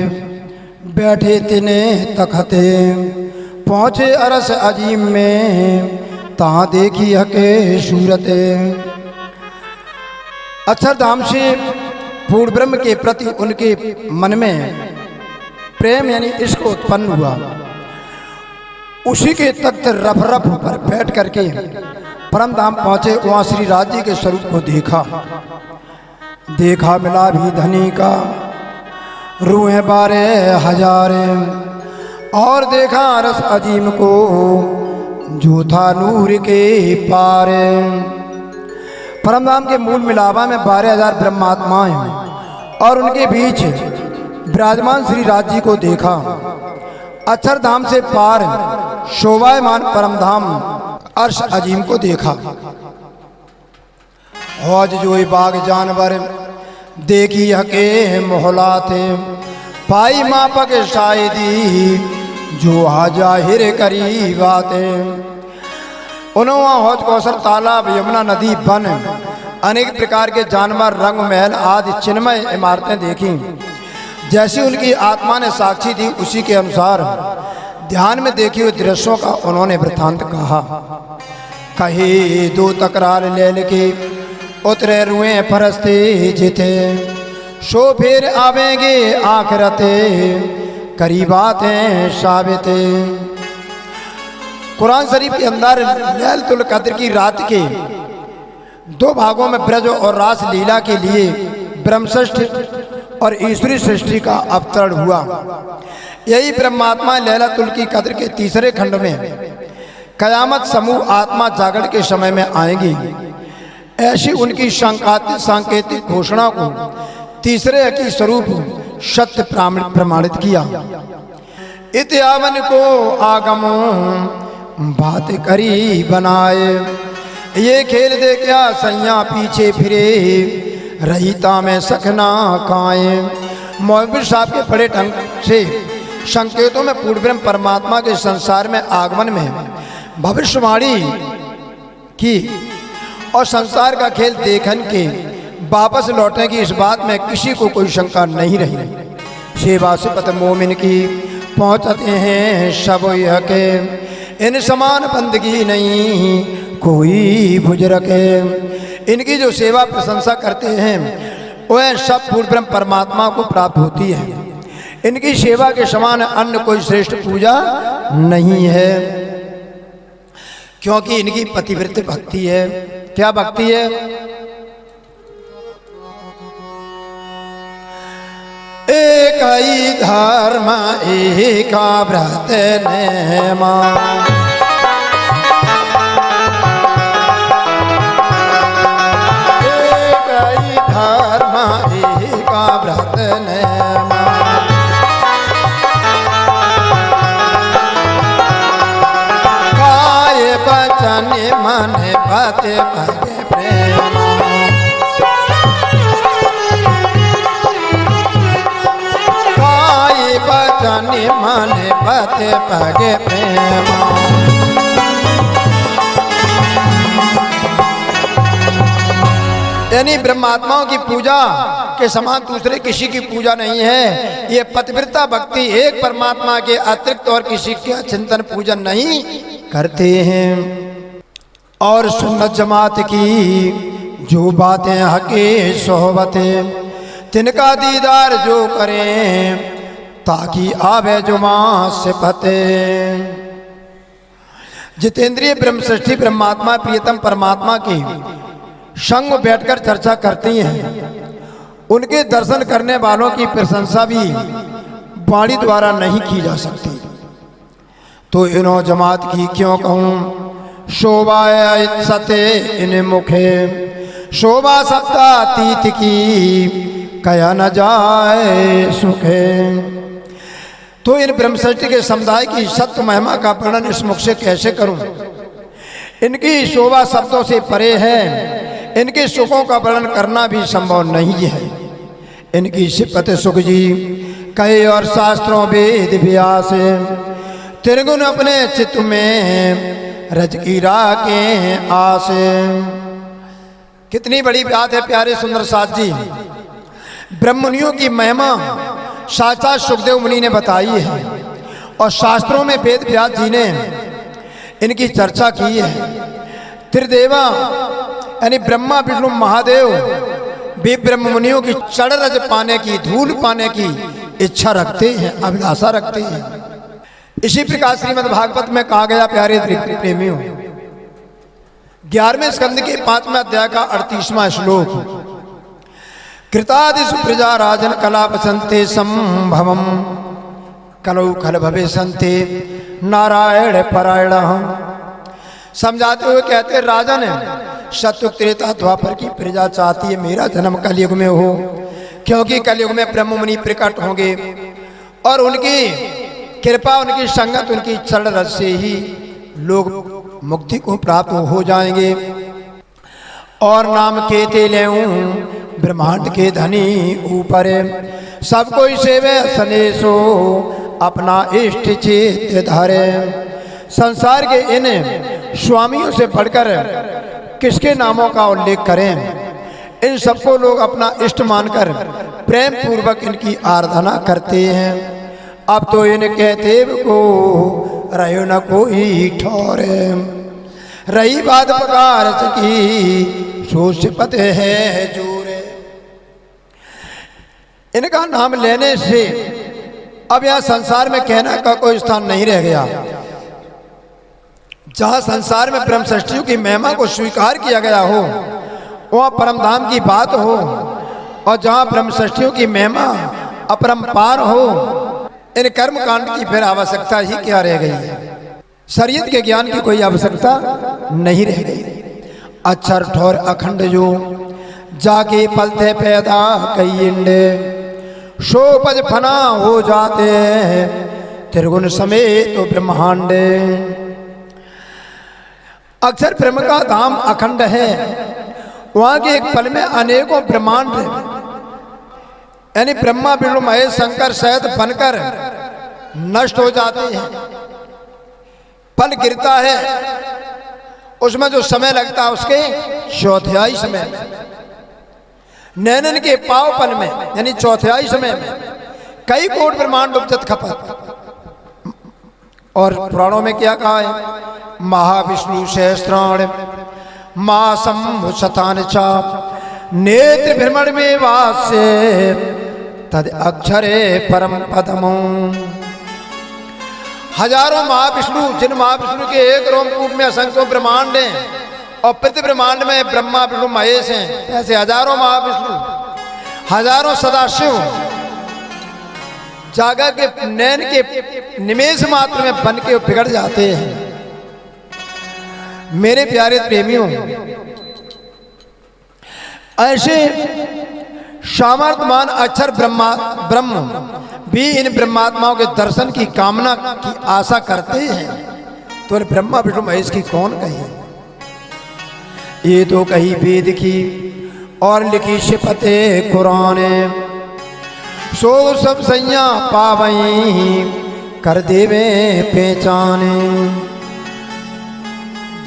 बैठे तिने तखते, पहुंचे अरस अजीम में ता देखी हके सूरते। अक्षरधाम से पूर्ण ब्रह्म के प्रति उनके मन में प्रेम यानी इश्क उत्पन्न हुआ। उसी के तख्त रफ रफ पर बैठ करके परमधाम पहुंचे। वहां श्री राज जी के स्वरूप को देखा। देखा मिला भी धनी का रूह 12,000, और देखा रस अजीम को जो था नूर के पार। परमधाम के मूल मिलावा में 12,000 ब्रह्मात्माएं और उनके बीच विराजमान श्री राज जी को देखा। अक्षरधाम से पार शोभायमान परमधाम अर्श अजीम को देखा। हौज जो बाग जानवर देखी हके मोहलाते, पाई मापक शायदी जो आ जाहिर करी बातें। उन्होंने हौज कौसर तालाब यमुना नदी वन अनेक प्रकार के जानवर रंग महल आदि चिन्मय इमारतें देखी। जैसी उनकी आत्मा ने साक्षी दी उसी के अनुसार ध्यान में देखी हुए दृश्यों का उन्होंने वृत्तांत कहा। कहे 2 तकरार ले के उतरे रुए परस्ते जिते, शो फिर आवेंगे आखरते करीबातें साबिते। कुरान शरीफ के अंदर लैलतुल कद्र की रात के 2 भागों में ब्रज और रास लीला के लिए ब्रह्म सृष्टि और ईश्वरी सृष्टि का अवतरण हुआ। यही ब्रह्मात्मा लैलतुल की कद्र के तीसरे खंड में कयामत समूह आत्मा जागरण के समय में आएंगी। ऐसी उनकी सांकेतिक घोषणा को तीसरे की स्वरूप सत्य प्रमाणित किया। इत्यावन को आगमों बात करी बनाए, ये खेल दे क्या सैया पीछे फिरे रहीता में सखना काए। मौलवी साहब के बड़े ढंग से संकेतों में पूर्ण ब्रह्म परमात्मा के संसार में आगमन में भविष्यवाणी की और संसार का खेल देखन के वापस लौटने की इस बात में किसी को कोई शंका नहीं रही। सेवा सिपत मोमिन की पहुँचते हैं सब यह के, इन समान बंदगी नहीं कोई बुजुर्ग है। इनकी जो सेवा प्रशंसा करते हैं वह सब पूर्ण ब्रह्म परमात्मा को प्राप्त होती है। इनकी सेवा के समान अन्य कोई श्रेष्ठ पूजा नहीं है, क्योंकि इनकी पतिव्रत भक्ति है। क्या भक्ति है? एक ही धर्म एक व्रत नेमा, एक ही धर्म एक व्रत नेमा, काय बचन मन पति भगे प्रेम, बचन मन पति भगे प्रेम। यानी ब्रह्मात्माओं की पूजा के समान दूसरे किसी की पूजा नहीं है। ये पतिव्रता भक्ति एक परमात्मा के अतिरिक्त और किसी का चिंतन पूजन नहीं करते हैं। और सुन्नत जमात की जो बातें हके सोहबतें, तिनका दीदार जो करें ताकि आवे जुमा से पते। जितेंद्रिय ब्रह्म सृष्टि ब्रह्मात्मा प्रियतम परमात्मा की संग में बैठकर चर्चा करती हैं। उनके दर्शन करने वालों की प्रशंसा भी वाणी द्वारा नहीं की जा सकती। तो इन्हों जमात की क्यों कहूँ, शोभा सते इन मुखे, शोभा सप्तातीत की कया न जाए सुखे। तो इन ब्रह्मसृष्टि के समुदाय की सत्य महिमा का वर्णन इस मुख से कैसे करूं? इनकी शोभा शब्दों से परे है, इनके सुखों का वर्णन करना भी संभव नहीं है। इनकी सिफत सुख जी कहे और शास्त्रों वेद व्यास, त्रिगुण अपने चित्त में रज की राखे आस। कितनी बड़ी बात है प्यारे सुंदर साथ जी। ब्रह्ममुनियों की महिमा साक्षात सुखदेव मुनि ने बताई है और शास्त्रों में वेद व्यास जी ने इनकी चर्चा की है। त्रिदेवा यानी ब्रह्मा विष्णु महादेव भी ब्रह्ममुनियों की चढ़ रज पाने की, धूल पाने की इच्छा रखते हैं, अभिलाषा रखते हैं। इसी प्रकार श्रीमद् भागवत में कहा गया प्यारे प्रेमियों, 11वें स्कंद के 5वें अध्याय का 38वां श्लोक, कृतादिषु प्रजा राजन कला वसंते संभवम कलौ खल भवे संते नारायण परायण। समझाते हुए कहते राजन सत्युग त्रेता द्वापर की प्रजा चाहती है मेरा जन्म कलयुग में हो, क्योंकि कलयुग में ब्रह्म मुनि प्रकट होंगे और उनकी कृपा, उनकी संगत, उनकी चरण रस से ही लोग मुक्ति को प्राप्त हो जाएंगे। और नाम केते लेऊं ब्रह्मांड के धनी ऊपर, सब कोई सेवे सनेसो अपना इष्ट चित धारे। संसार के इन स्वामियों से बढ़कर किसके नामों का उल्लेख करें? इन सबको लोग अपना इष्ट मानकर प्रेम पूर्वक इनकी आराधना करते हैं। अब तो इनके देव को रहो न कोई ठौरे, रही बात पकार की सोच पते है जोरे। इनका नाम लेने से अब यह संसार में कहने का कोई स्थान नहीं रह गया। जहां संसार में ब्रह्म सृष्टियों की महिमा को स्वीकार किया गया हो वहां परम धाम की बात हो, और जहां ब्रह्म सृष्टियों की महिमा अपरंपार हो, इन कर्म कांड की फिर आवश्यकता ही क्या रह गई है? शरीयत के ज्ञान की कोई आवश्यकता नहीं रह गई। अक्षर ठोर अखंड जो जाके पलते पैदा कई इंडे, शोपज फना हो जाते त्रिगुण समेत तो ब्रह्मांडे। अक्षर ब्रह्म का धाम अखंड है, वहां के एक पल में अनेकों ब्रह्मांड यानी ब्रह्मा विष्णु महेश शंकर सहित बनकर नष्ट हो जाते हैं। पल गिरता है, उसमें जो समय लगता है उसके चौथाई समय में, नैनन के पाव पल में यानी चौथाई समय में कई कोट ब्रह्मांड उपजत खपत। और पुराणों में क्या कहा है? महाविष्णु सहस्राण मासम शतान चा नेत्र भ्रमण में वास्य तद अक्षरे परम पदमो। हजारों महाविष्णु, जिन महाविष्णु के एक रोमकूप में असंख्यों ब्रह्मांड हैं और प्रति ब्रह्मांड में ब्रह्मा विष्णु महेश हैं, ऐसे हजारों महाविष्णु, हजारों सदाशिव जागा के नैन के निमेष मात्र में बन के बिगड़ जाते हैं। मेरे प्यारे प्रेमियों, ऐसे सामर्थ्यवान अक्षर ब्रह्म भी इन ब्रह्मात्माओं के दर्शन की कामना की आशा करते हैं, तो ब्रह्मा विष्णु महेश की कौन कही? ये तो कही वेद की और लिखी शिपते कुरान, सो सब सैया पावई कर देवे पहचाने।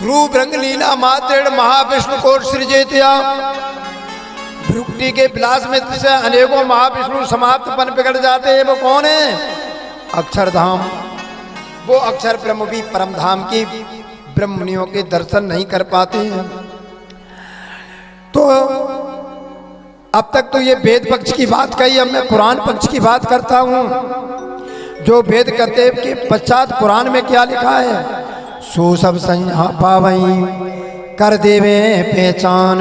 ध्रुव भृंग लीला मात्र महाविष्णु कोट सृजेत्या, भ्रुक्ति के विलास में से अनेकों महाविष्णु समाप्त बन बिगड़ जाते हैं। वो कौन है? अक्षरधाम। वो अक्षर ब्रह्म भी परम धाम की ब्रह्मनियों के दर्शन नहीं कर पाते हैं। तो अब तक तो ये वेद पक्ष की बात कही, अब मैं कुरान पक्ष की बात करता हूं। जो वेद कहते के पश्चात कुरान में क्या लिखा है? सो सब संज्ञा पावई कर देवे पहचान।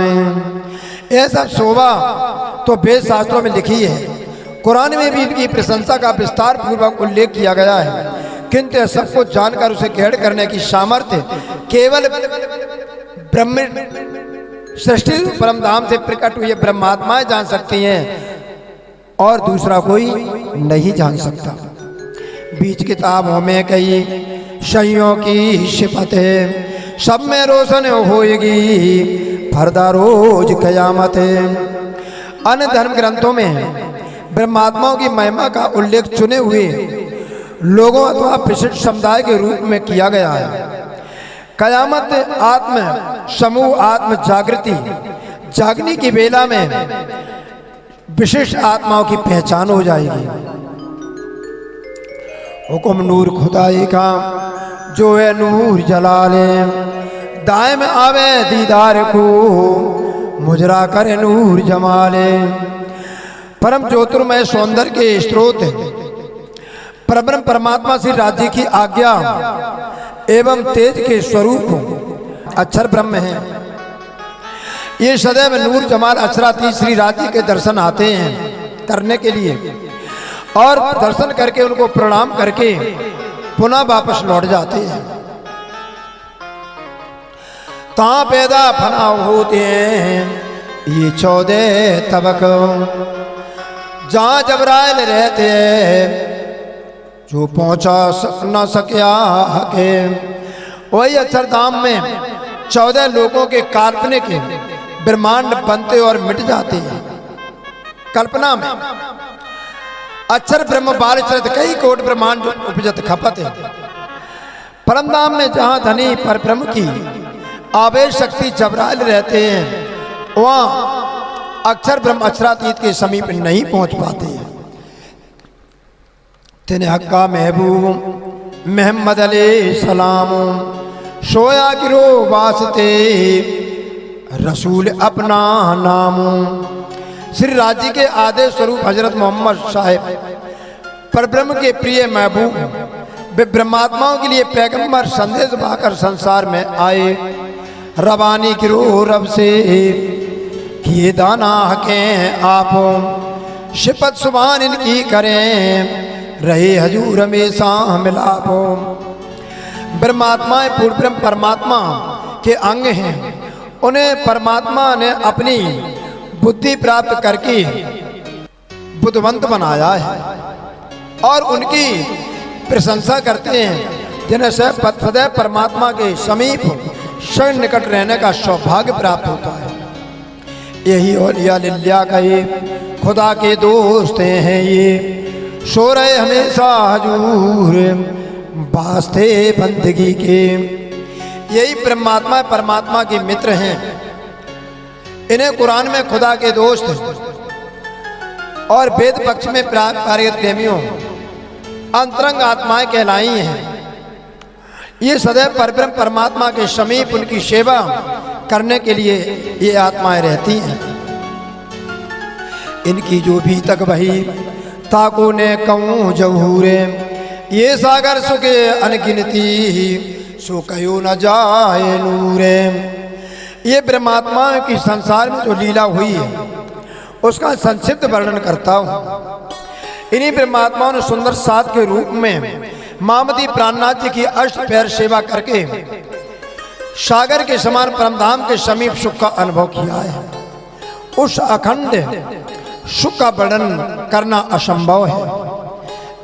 ये सब शोभा तो वेद शास्त्रों में लिखी है, कुरान में भी इनकी प्रशंसा का विस्तार पूर्वक उल्लेख किया गया है, किंतु सबको जानकर उसे ग्रहण करने की सामर्थ्य केवल ब्रह्म सृष्टि परमधाम से प्रकट हुई ब्रह्मात्माएं जान सकती हैं और दूसरा कोई नहीं जान सकता। बीच किताबों में कई शयों की शिपत है, सब में रोशन होएगी फरदा रोज कयामत। अन्य धर्म ग्रंथों में ब्रह्मात्माओं की महिमा का उल्लेख चुने हुए लोगों अथवा विशिष्ट समुदाय के रूप में किया गया है। कयामत आत्म समूह आत्म जागृति जागने की बेला में विशिष्ट आत्माओं की पहचान हो जाएगी। हुक्म नूर खुदाई का जो है नूर जलाले, दाएं में आवे दीदार को मुजरा करे नूर जमाले। परम ज्योतिर्मय सौंदर्य के स्रोत परब्रह्म परमात्मा श्री राज्य की आज्ञा एवं तेज के स्वरूप अक्षर ब्रह्म है। ये सदैव नूर जमाल अक्षराती श्री राज्य के दर्शन आते हैं करने के लिए, और दर्शन करके उनको प्रणाम करके पुनः वापस लौट जाते हैं। ता पैदा फना होते हैं ये 14 तबक, जहाँ जबराइल रहते हैं जो पहुंचा न सकिया हके। वही अक्षरधाम में 14 लोगों के काल्पनिक ब्रह्मांड बनते और मिट जाते हैं। कल्पना में अक्षर ब्रह्म बाल चरित कई कोट ब्रह्मांड उपजत खपत है। परमधाम में जहाँ धनी पर ब्रह्म की आवेश शक्ति जबराइल रहते हैं, वहाँ अक्षर ब्रह्म अक्षरातीत के समीप नहीं पहुँच पाते हैं। तेने हक्का महबूब मोहम्मद अलैहिस्सलाम सोया गिरो वास्ते रसूल अपना नाम। श्री राज्य के आदेश स्वरूप हजरत मोहम्मद साहेब परब्रह्म के प्रिय महबूब वे ब्रह्मात्माओं के लिए पैगंबर संदेश पाकर संसार में आए। रवानी गिरो रब से किए दाना हके आप, शिपत सुभान इनकी करें रहे हजूर हमेशा मिलापो। ब्रह्मात्माएं पूर्ण ब्रह्म परमात्मा के अंग हैं। उन्हें परमात्मा ने अपनी बुद्धि प्राप्त करके बुद्धवंत बनाया है और उनकी प्रशंसा करते हैं, जिन्हें सदैव परमात्मा के समीप क्षण निकट रहने का सौभाग्य प्राप्त होता है। यही औलिया लिल्ला का ये खुदा के दोस्त हैं, ये सो रहे हमेशा हजूर वास्ते बंदगी के। यही ब्रह्मात्मा परमात्मा के मित्र हैं। इन्हें कुरान में खुदा के दोस्त और वेद पक्ष में पारित प्रेमियों अंतरंग आत्माएं कहलाई हैं। ये सदैव परब्रह्म परमात्मा के समीप उनकी सेवा करने के लिए ये आत्माएं रहती हैं। इनकी जो भी तक वही ताको ने कहूँ जहूरे, ये सागर सुखे अनगिनती सो कयो न जाए नूरे। ये ब्रह्मात्मा की संसार में जो लीला हुई है उसका संक्षिप्त वर्णन करता हूँ। इन्हीं ब्रह्मात्माओं ने सुंदर सात के रूप में मामती प्राणनाथ जी की अष्ट पैर सेवा करके सागर के समान परमधाम के समीप सुख का अनुभव किया है। उस अखंड सुख का वर्णन करना असंभव है।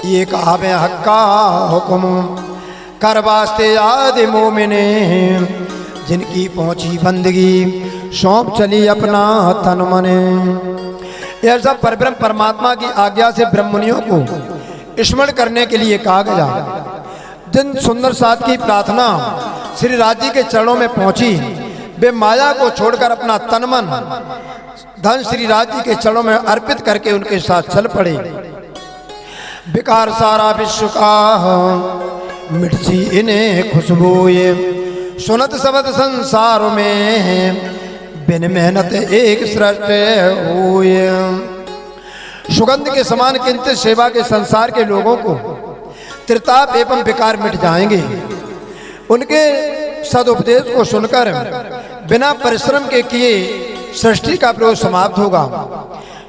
ये कहावे हक्का हुक्म कर वास्ते आदि मोमिने, जिनकी पहुंची बंदगी सौंप चली अपना तन मने। यह सब परब्रह्म परमात्मा की आज्ञा से ब्रह्मनियों को स्मरण करने के लिए कहा गया। जिन सुंदर साथ की प्रार्थना श्री राज जी के चरणों में पहुंची, वे माया को छोड़कर अपना तन मन धन श्री राज जी के चरणों में अर्पित करके उनके साथ चल पड़े। विकार सारा विश्व का मिर्ची इन्हें खुशबूए, सुनत सबद संसार में बिन मेहनत एक सृष्टि हुए। सुगंध के समान किंचित सेवा के संसार के लोगों को त्रिताप एवं विकार मिट जाएंगे। उनके सदुपदेश को सुनकर बिना परिश्रम के किए सृष्टि का प्रयोग समाप्त होगा।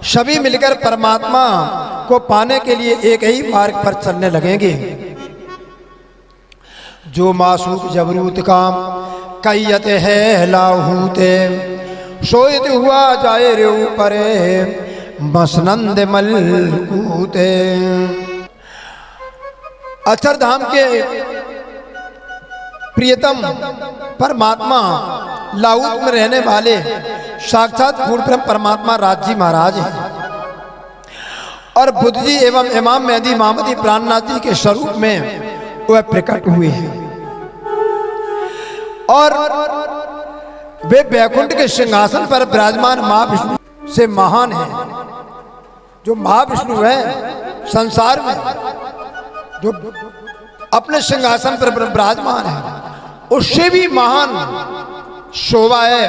सभी मिलकर परमात्मा को पाने के लिए एक ही मार्ग पर चलने लगेंगे। जो मासूक जबरूत काम कैयत है लाहूते, सोयत हुआ जाए रे ऊपरे मसनंद मलकूते। अक्षरधाम के प्रियतम परमात्मा लाहूत में रहने वाले साक्षात पूर्ण ब्रह्म परमात्मा राज जी महाराज हैं और बुद्ध जी एवं इमाम मेहदी मामदी प्राणनाथ जी के स्वरूप में वह प्रकट हुए हैं। और वे वैकुंठ के सिंहासन पर विराजमान महाविष्णु से महान है। जो महाविष्णु है संसार में जो अपने सिंहासन पर विराजमान है, उससे भी महान शोभा है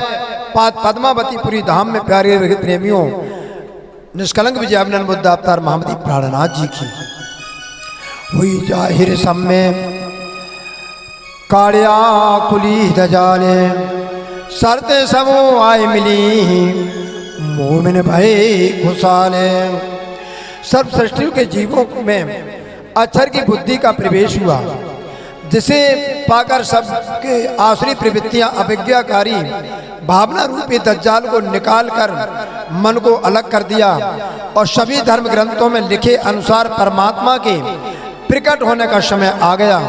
पद्मावतीपुरी धाम में प्यारे प्रेमियों निष्कलंक विजयानंद बुद्ध अवतार महामती प्राणनाथ जी की। हुई जाहिर सब में काड़िया कुली दजाले, सरते सबो आए मिली मोमिन भय खुशाले। सर्व सृष्टि के जीवों में अक्षर की बुद्धि का प्रवेश हुआ, जिसे पाकर सबके आसुरी प्रवृत्तियां अभिज्ञाकारी भावना रूपी दज्जाल को निकालकर मन को अलग कर दिया और सभी धर्म ग्रंथों में लिखे अनुसार परमात्मा के प्रकट होने का समय आ गया।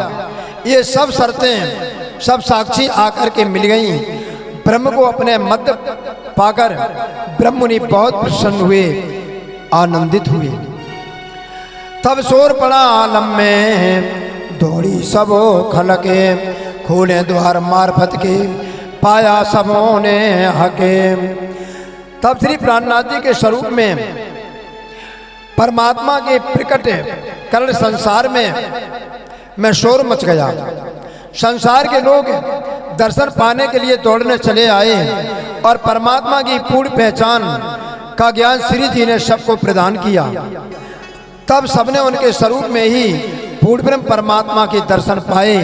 ये सब शर्तें सब साक्षी आकर के मिल गई। ब्रह्म को अपने मध्य पाकर ब्रह्ममुनि बहुत प्रसन्न हुए, आनंदित हुए। तब शोर पड़ा आलम में, दौड़ी सबो खलके, खोले द्वार मार्फत के, पाया सबों ने हके। तब श्री प्राणनाथ जी के स्वरूप में परमात्मा के प्रकट करण संसार में शोर मच गया। संसार के लोग दर्शन पाने के लिए दौड़ने चले आए और परमात्मा की पूर्ण पहचान का ज्ञान श्री जी ने सबको प्रदान किया। तब सबने उनके स्वरूप में ही पूर्ण ब्रह्म परमात्मा के दर्शन पाए।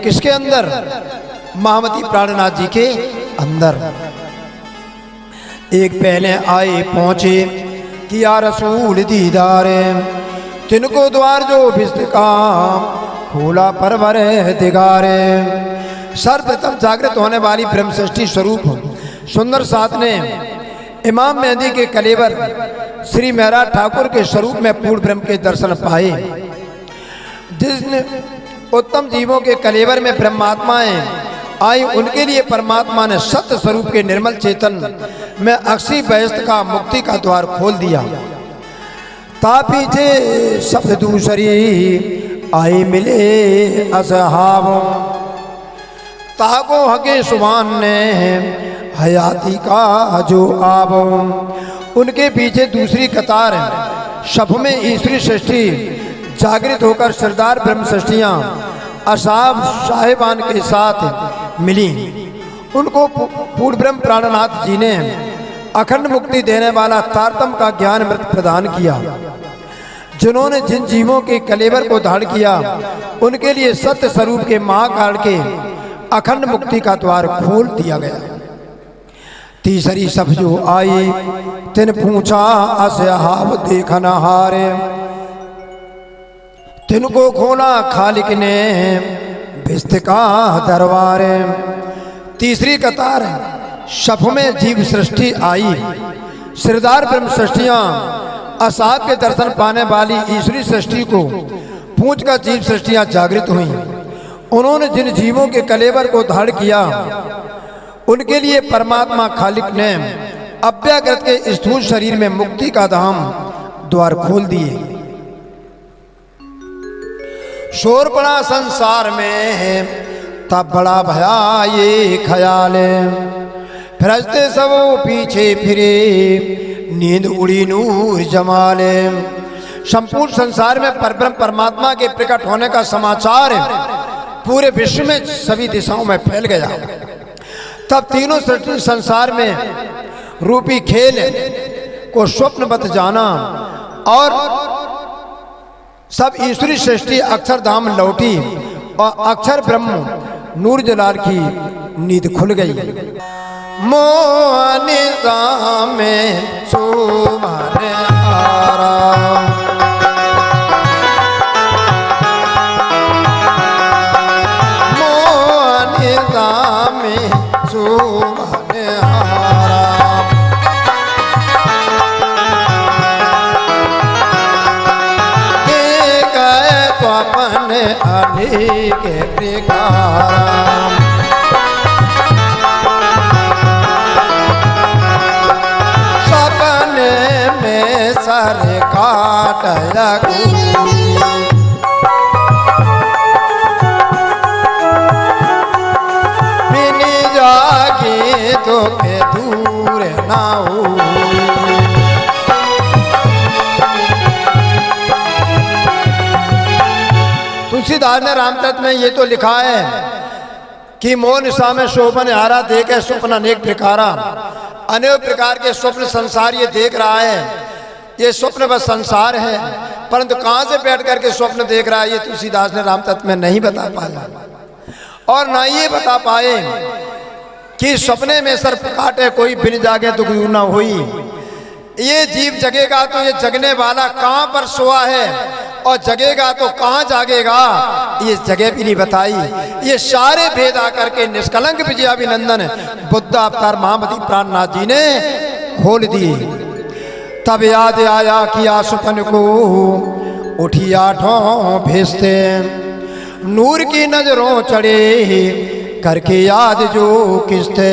किसके अंदर? महामती प्राणनाथ जी के अंदर। एक पहले आए पहुंचे किया रसूल दीदारे, तिनको द्वार जो भिस्तिका खोला परवर दिगारे। सर्वप्रथम जागृत होने वाली ब्रह्म सृष्टि स्वरूप सुंदर साथ ने इमाम मेहदी के कलेवर श्री महराज ठाकुर के स्वरूप में पूर्ण ब्रह्म के दर्शन पाए। जिसने उत्तम जीवों के कलेवर में ब्रह्मात्माएं आई, उनके लिए परमात्मा ने सत्य स्वरूप के निर्मल चेतन में अक्षी बहस्त का मुक्ति का द्वार खोल दिया। तापीछे शब्द दूसरी आई मिले असहाब, ताको हके सुभान ने हयाती का जो आब। उनके पीछे दूसरी कतार शब में ईश्वरी सृष्टि जागृत होकर सरदार ब्रह्म सृष्टियाँ असाब साहिबान के साथ मिली। उनको पूर्ण ब्रह्म प्राणनाथ जी ने अखंड मुक्ति देने वाला तारतम का ज्ञान अमृत प्रदान किया। जिन्होंने जिन जीवों के कलेवर को धारण किया उनके लिए सत्य स्वरूप के महाकाल के अखंड मुक्ति का द्वार खोल दिया गया। तीसरी सब जो आई तिन पूछा असहाव देखना हारे, तिनको खोला खालिक ने भिस्त का दरबारे। तीसरी कतार शफ में जीव सृष्टि आई। श्रीदार ब्रह्म सृष्टियां असाब के दर्शन पाने वाली ईश्वरी सृष्टि को पूछ कर जीव सृष्टियां जागृत हुई। उन्होंने जिन जीवों के कलेवर को धारण किया उनके लिए परमात्मा खालिक ने अव्याकृत के स्थूल शरीर में मुक्ति का धाम द्वार खोल दिए। शोर पड़ा संसार में तब बड़ा भया ये ख्याल, फरिश्ते सब पीछे फिरे नींद उड़ी नूर जमाले। संपूर्ण संसार में परब्रह्म परमात्मा के प्रकट होने का समाचार पूरे विश्व में सभी दिशाओं में फैल गया। तब तीनों सृष्टि संसार में रूपी खेल को स्वप्नवत जाना और सब ईश्वरी सृष्टि अक्षरधाम लौटी और अक्षर ब्रह्म नूर जलाल की नींद खुल गई। मोहनिजा में सुमन आरा, मोहनिजा में सुमन आरा, के गए तो अपने अनेक प्रकार, सर काट बिन जागे तो के दूर ना हो। तुलसीदास ने रामचरित में ये तो लिखा है कि मोह निशा में शोभन हारा देखे स्वप्न अनेक प्रकारा। अनेक प्रकार के स्वप्न संसार ये देख रहा है। ये स्वप्न बस संसार है, परंतु कहाँ से बैठ करके स्वप्न देख रहा है ये तुलसीदास ने रामचरित में नहीं बता पाया। और ना ये बता पाए कि सपने में सर्प काटे कोई बिन जागे दुख न हुई। ये जीव जगेगा तो ये जगने वाला कहाँ पर सोआ है और जगेगा तो कहाँ जागेगा ये जगह भी नहीं बताई। ये सारे भेद आकर के निष्कलंक विजयाभिनंदन बुद्ध अवतार महामती प्राणनाथ जी ने खोल दिए। तब याद आया किया सुपन को उठी आठों भेजते, नूर की नजरों चढ़े करके याद जो किस्ते।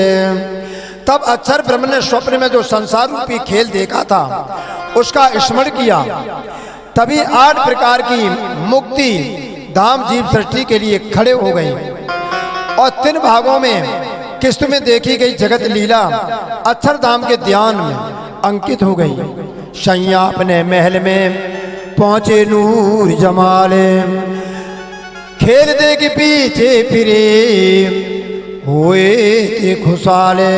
तब अक्षर ब्रह्म ने स्वप्न में जो संसार रूपी खेल देखा था उसका स्मरण किया। तभी 8 प्रकार की मुक्ति धाम जीव सृष्टि के लिए खड़े हो गए और 3 भागों में किस्त में देखी गई जगत लीला अक्षर धाम के ध्यान में अंकित हो गई। शैया अपने महल में पहुंचे नूर जमाले, खेल दे के पीछे फिरे हुए थे खुशाले।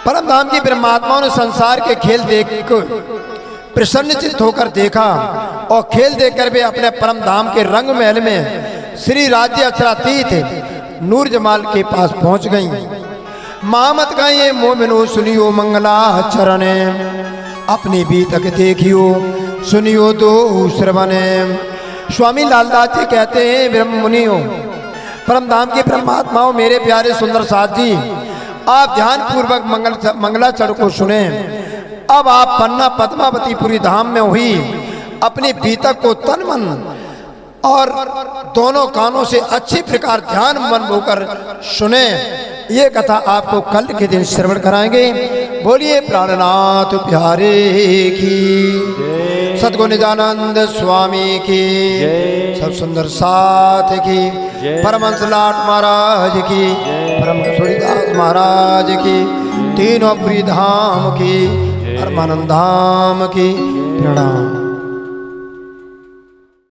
परम धाम की ब्रह्मात्माओं ने संसार के खेल देख प्रसन्नचित्त होकर देखा और खेल देखकर वे अपने परम धाम के रंग महल में श्री राज्य अक्षरातीत नूर जमाल के पास पहुंच गईं। महामत का ये मोमिनो सुनियो मंगला चरणे, अपनी बीतक देखियो सुनियो दो श्रवणे। स्वामी लालदास जी कहते हैं ब्रह्म मुनियों परम धाम के ब्रह्मात्माओं मेरे प्यारे सुंदर साथ जी, आप ध्यान पूर्वक मंगलाचरण को सुने। अब आप पन्ना पद्मावतीपुरी धाम में हुई अपनी बीतक को तन मन और दोनों कानों से अच्छी प्रकार ध्यान मन होकर सुने। ये कथा आपको कल के दिन श्रवण कराएंगे। बोलिए प्राणनाथ प्यारे की, सद्गुरु निजानंद स्वामी की, सब सुंदर साथ की, परमहंस लाट महाराज की, परम सूरीदास महाराज की, तीनों पुरी धाम की, परमानंद धाम की। प्रणाम।